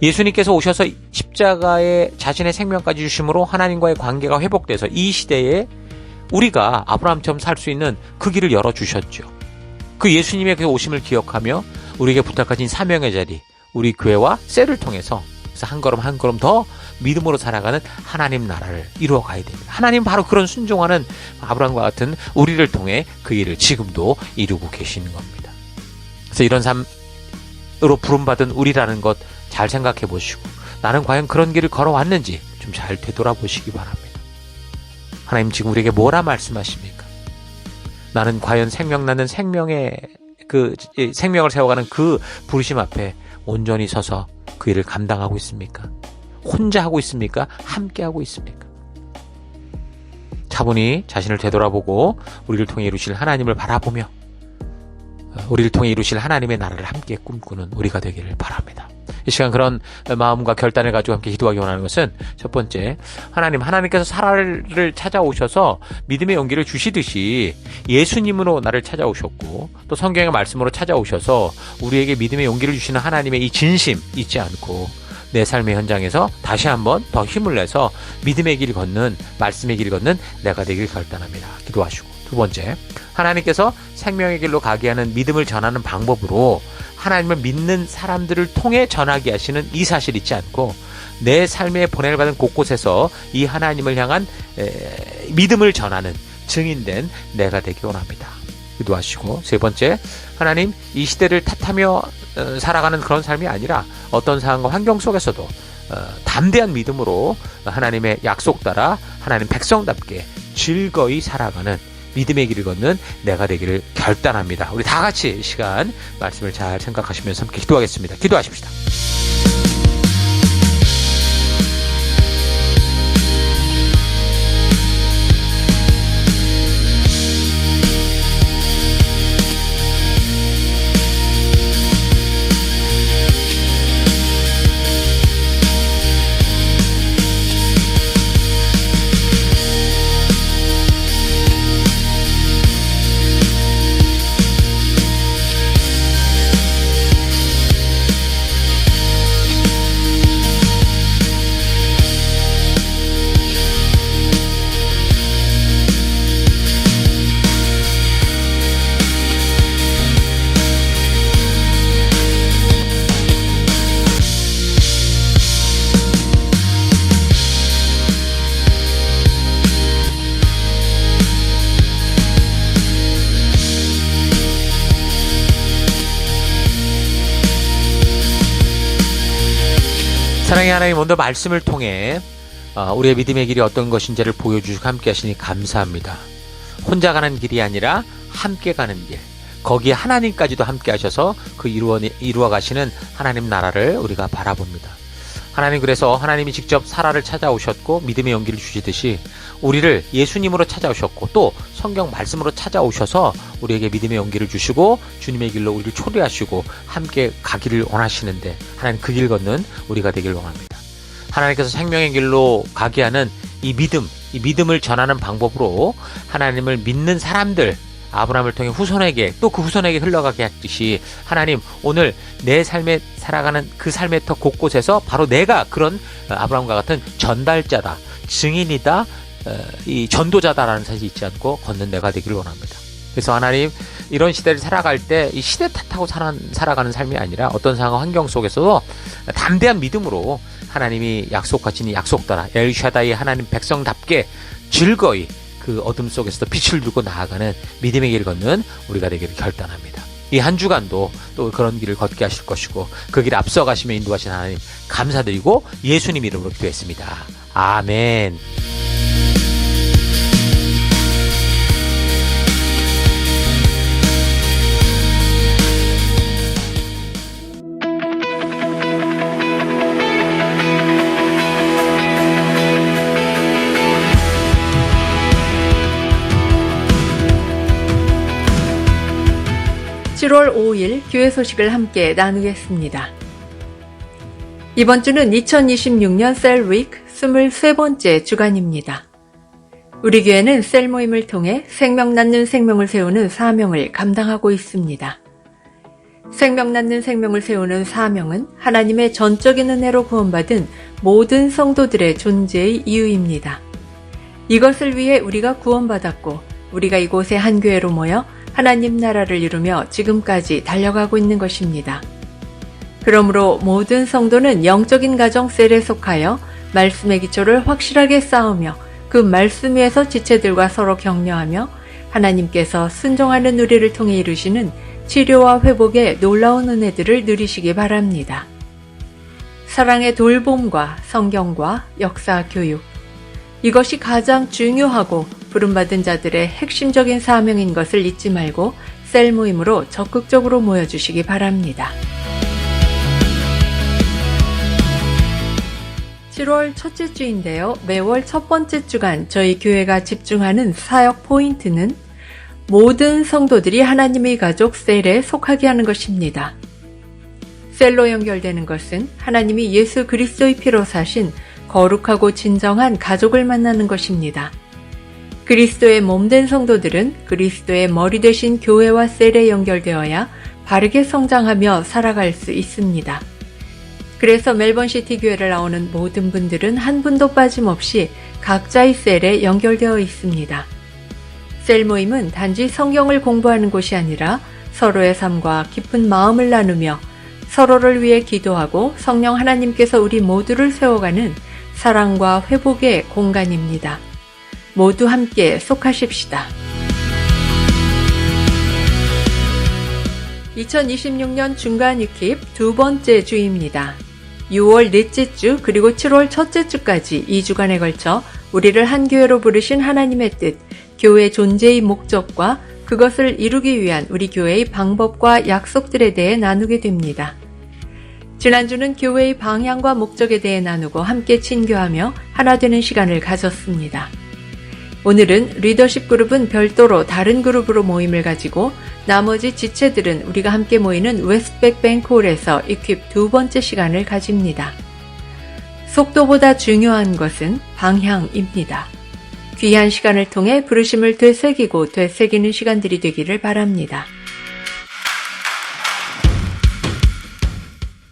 예수님께서 오셔서 십자가에 자신의 생명까지 주심으로 하나님과의 관계가 회복돼서 이 시대에 우리가 아브라함처럼 살 수 있는 그 길을 열어주셨죠. 그 예수님의 그 오심을 기억하며 우리에게 부탁하신 사명의 자리, 우리 교회와 셀을 통해서 그래서 한 걸음 한 걸음 더 믿음으로 살아가는 하나님 나라를 이루어가야 됩니다. 하나님 바로 그런 순종하는 아브라함과 같은 우리를 통해 그 일을 지금도 이루고 계시는 겁니다. 그래서 이런 삶으로 부름받은 우리라는 것 잘 생각해 보시고, 나는 과연 그런 길을 걸어왔는지 좀 잘 되돌아보시기 바랍니다. 하나님 지금 우리에게 뭐라 말씀하십니까? 나는 과연 생명 나는 생명의 생명을 세워가는 그 부르심 앞에 온전히 서서 그 일을 감당하고 있습니까? 혼자 하고 있습니까? 함께 하고 있습니까? 차분히 자신을 되돌아보고 우리를 통해 이루실 하나님을 바라보며 우리를 통해 이루실 하나님의 나라를 함께 꿈꾸는 우리가 되기를 바랍니다. 이 시간 그런 마음과 결단을 가지고 함께 기도하기 원하는 것은, 첫 번째, 하나님께서 사라를 찾아오셔서 믿음의 용기를 주시듯이 예수님으로 나를 찾아오셨고, 또 성경의 말씀으로 찾아오셔서 우리에게 믿음의 용기를 주시는 하나님의 이 진심 잊지 않고 내 삶의 현장에서 다시 한번 더 힘을 내서 믿음의 길 걷는, 말씀의 길 걷는 내가 되길 결단합니다. 기도하시고, 두 번째, 하나님께서 생명의 길로 가게 하는 믿음을 전하는 방법으로 하나님을 믿는 사람들을 통해 전하게 하시는 이 사실 잊지 않고 내 삶에 보냄을 받은 곳곳에서 이 하나님을 향한 믿음을 전하는 증인된 내가 되기 원합니다. 기도하시고, 세 번째, 하나님 이 시대를 탓하며 살아가는 그런 삶이 아니라 어떤 상황과 환경 속에서도 담대한 믿음으로 하나님의 약속 따라 하나님 백성답게 즐거이 살아가는 믿음의 길을 걷는 내가 되기를 결단합니다. 우리 다 같이 이 시간 말씀을 잘 생각하시면서 함께 기도하겠습니다. 기도하십시다. 사랑의 하나님, 오늘 말씀을 통해 우리의 믿음의 길이 어떤 것인지를 보여주시고 함께 하시니 감사합니다. 혼자 가는 길이 아니라 함께 가는 길, 거기에 하나님까지도 함께 하셔서 그 이루어 가시는 하나님 나라를 우리가 바라봅니다. 하나님, 그래서 하나님이 직접 사라를 찾아오셨고 믿음의 용기를 주시듯이 우리를 예수님으로 찾아오셨고 또 성경 말씀으로 찾아오셔서 우리에게 믿음의 용기를 주시고 주님의 길로 우리를 초대하시고 함께 가기를 원하시는데, 하나님 그 길 걷는 우리가 되길 원합니다. 하나님께서 생명의 길로 가게 하는 이 믿음을 전하는 방법으로 하나님을 믿는 사람들, 아브라함을 통해 후손에게 또 그 후손에게 흘러가게 했듯이 하나님, 오늘 내 삶에 살아가는 그 삶의 터 곳곳에서 바로 내가 그런 아브라함과 같은 전달자다, 증인이다, 이 전도자다라는 사실이 있지 않고 걷는 내가 되기를 원합니다. 그래서 하나님, 이런 시대를 살아갈 때 이 시대 탓하고 살아가는 삶이 아니라 어떤 상황 환경 속에서도 담대한 믿음으로 하나님이 약속하신 이 약속 따라 엘샤다이 하나님 백성답게 즐거이 그 어둠 속에서도 빛을 두고 나아가는 믿음의 길을 걷는 우리가 되기를 결단합니다. 이 한 주간도 또 그런 길을 걷게 하실 것이고 그 길 앞서가시며 인도하신 하나님 감사드리고 예수님 이름으로 기도했습니다. 아멘. (7월 5일) 교회 소식을 함께 나누겠습니다. 이번 주는 2026년 셀위크 23번째 주간입니다. 우리 교회는 셀 모임을 통해 생명 낳는 생명을 세우는 사명을 감당하고 있습니다. 생명 낳는 생명을 세우는 사명은 하나님의 전적인 은혜로 구원받은 모든 성도들의 존재의 이유입니다. 이것을 위해 우리가 구원받았고 우리가 이곳에 한 교회로 모여 하나님 나라를 이루며 지금까지 달려가고 있는 것입니다. 그러므로 모든 성도는 영적인 가정 셀에 속하여 말씀의 기초를 확실하게 쌓으며 그 말씀 위에서 지체들과 서로 격려하며 하나님께서 순종하는 우리를 통해 이루시는 치료와 회복의 놀라운 은혜들을 누리시기 바랍니다. 사랑의 돌봄과 성경과 역사 교육, 이것이 가장 중요하고 부름받은 자들의 핵심적인 사명인 것을 잊지 말고 셀 모임으로 적극적으로 모여주시기 바랍니다. 7월 첫째 주인데요. 매월 첫 번째 주간 저희 교회가 집중하는 사역 포인트는 모든 성도들이 하나님의 가족 셀에 속하게 하는 것입니다. 셀로 연결되는 것은 하나님이 예수 그리스도의 피로 사신 거룩하고 진정한 가족을 만나는 것입니다. 그리스도의 몸된 성도들은 그리스도의 머리 되신 교회와 셀에 연결되어야 바르게 성장하며 살아갈 수 있습니다. 그래서 멜번시티 교회를 나오는 모든 분들은 한 분도 빠짐없이 각자의 셀에 연결되어 있습니다. 셀 모임은 단지 성경을 공부하는 곳이 아니라 서로의 삶과 깊은 마음을 나누며 서로를 위해 기도하고 성령 하나님께서 우리 모두를 세워가는 사랑과 회복의 공간입니다. 모두 함께 속하십시다. 2026년 중간 유킵 두 번째 주입니다. 6월 넷째 주 그리고 7월 첫째 주까지 2주간에 걸쳐 우리를 한 교회로 부르신 하나님의 뜻, 교회 존재의 목적과 그것을 이루기 위한 우리 교회의 방법과 약속들에 대해 나누게 됩니다. 지난주는 교회의 방향과 목적에 대해 나누고 함께 친교하며 하나 되는 시간을 가졌습니다. 오늘은 리더십 그룹은 별도로 다른 그룹으로 모임을 가지고 나머지 지체들은 우리가 함께 모이는 웨스트백 뱅크홀에서 이퀄 두 번째 시간을 가집니다. 속도보다 중요한 것은 방향입니다. 귀한 시간을 통해 부르심을 되새기고 되새기는 시간들이 되기를 바랍니다.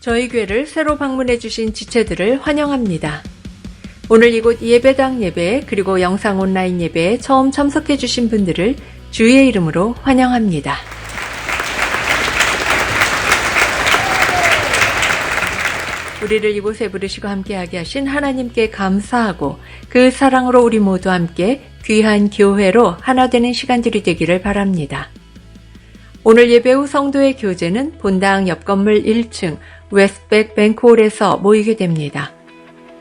저희 교회를 새로 방문해 주신 지체들을 환영합니다. 오늘 이곳 예배당 예배 그리고 영상 온라인 예배에 처음 참석해 주신 분들을 주의 이름으로 환영합니다. 우리를 이곳에 부르시고 함께하게 하신 하나님께 감사하고 그 사랑으로 우리 모두 함께 귀한 교회로 하나 되는 시간들이 되기를 바랍니다. 오늘 예배 후 성도의 교제는 본당 옆 건물 1층 웨스트백 뱅크홀에서 모이게 됩니다.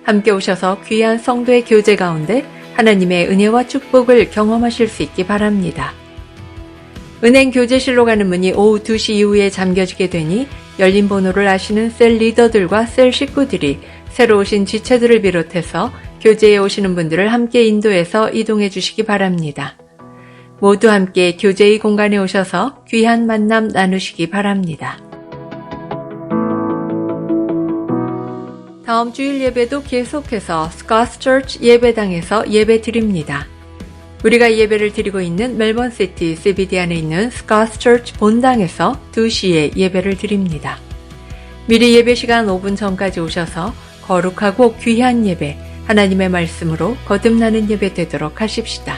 함께 오셔서 귀한 성도의 교제 가운데 하나님의 은혜와 축복을 경험하실 수 있기 바랍니다. 은행 교제실로 가는 문이 오후 2시 이후에 잠겨지게 되니 열린 번호를 아시는 셀 리더들과 셀 식구들이 새로 오신 지체들을 비롯해서 교제에 오시는 분들을 함께 인도해서 이동해 주시기 바랍니다. 모두 함께 교제의 공간에 오셔서 귀한 만남 나누시기 바랍니다. 다음 주일 예배도 계속해서 스카스 처치 예배당에서 예배 드립니다. 우리가 예배를 드리고 있는 멜번시티 CBD 안에 있는 스카스 처치 본당에서 2시에 예배를 드립니다. 미리 예배 시간 5분 전까지 오셔서 거룩하고 귀한 예배, 하나님의 말씀으로 거듭나는 예배 되도록 하십시다.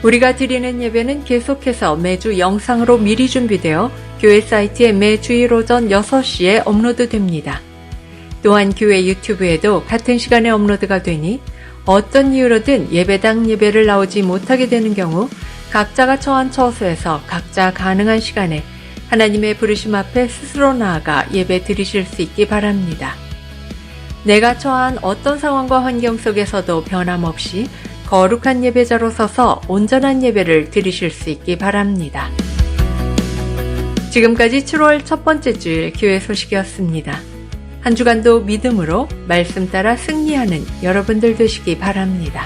우리가 드리는 예배는 계속해서 매주 영상으로 미리 준비되어 교회 사이트에 매 주일 오전 6시에 업로드됩니다. 또한 교회 유튜브에도 같은 시간에 업로드가 되니 어떤 이유로든 예배당 예배를 나오지 못하게 되는 경우 각자가 처한 처소에서 각자 가능한 시간에 하나님의 부르심 앞에 스스로 나아가 예배 드리실 수 있기 바랍니다. 내가 처한 어떤 상황과 환경 속에서도 변함없이 거룩한 예배자로 서서 온전한 예배를 드리실 수 있기 바랍니다. 지금까지 7월 첫 번째 주일 교회 소식이었습니다. 한 주간도 믿음으로 말씀 따라 승리하는 여러분들 되시기 바랍니다.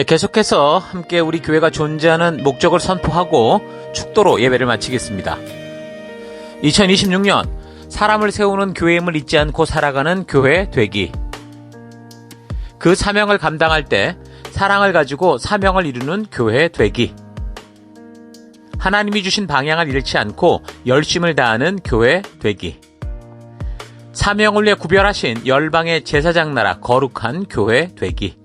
계속해서 함께 우리 교회가 존재하는 목적을 선포하고 축도로 예배를 마치겠습니다. 2026년 사람을 세우는 교회임을 잊지 않고 살아가는 교회 되기. 그 사명을 감당할 때 사랑을 가지고 사명을 이루는 교회 되기. 하나님이 주신 방향을 잃지 않고 열심을 다하는 교회 되기. 사명을 위해 구별하신 열방의 제사장 나라 거룩한 교회 되기.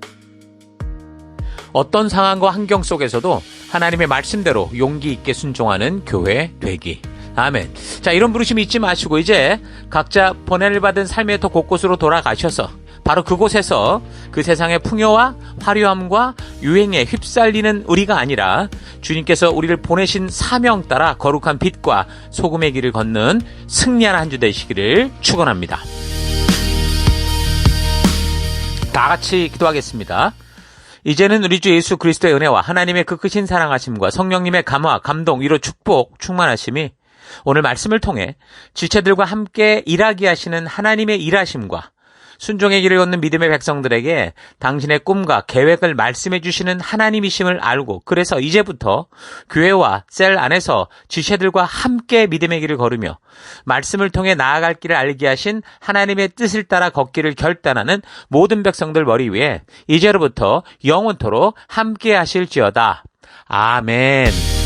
어떤 상황과 환경 속에서도 하나님의 말씀대로 용기 있게 순종하는 교회 되기. 아멘. 자, 이런 부르심 잊지 마시고 이제 각자 번뇌를 받은 삶의 더 곳곳으로 돌아가셔서 바로 그곳에서 그 세상의 풍요와 화려함과 유행에 휩쓸리는 우리가 아니라 주님께서 우리를 보내신 사명 따라 거룩한 빛과 소금의 길을 걷는 승리하는 한 주 되시기를 축원합니다. 다 같이 기도하겠습니다. 이제는 우리 주 예수 그리스도의 은혜와 하나님의 그 크신 사랑하심과 성령님의 감화, 감동, 위로, 축복, 충만하심이 오늘 말씀을 통해 지체들과 함께 일하게 하시는 하나님의 일하심과 순종의 길을 걷는 믿음의 백성들에게 당신의 꿈과 계획을 말씀해 주시는 하나님이심을 알고 그래서 이제부터 교회와 셀 안에서 지체들과 함께 믿음의 길을 걸으며 말씀을 통해 나아갈 길을 알게 하신 하나님의 뜻을 따라 걷기를 결단하는 모든 백성들 머리 위에 이제로부터 영원토록 함께 하실지어다. 아멘.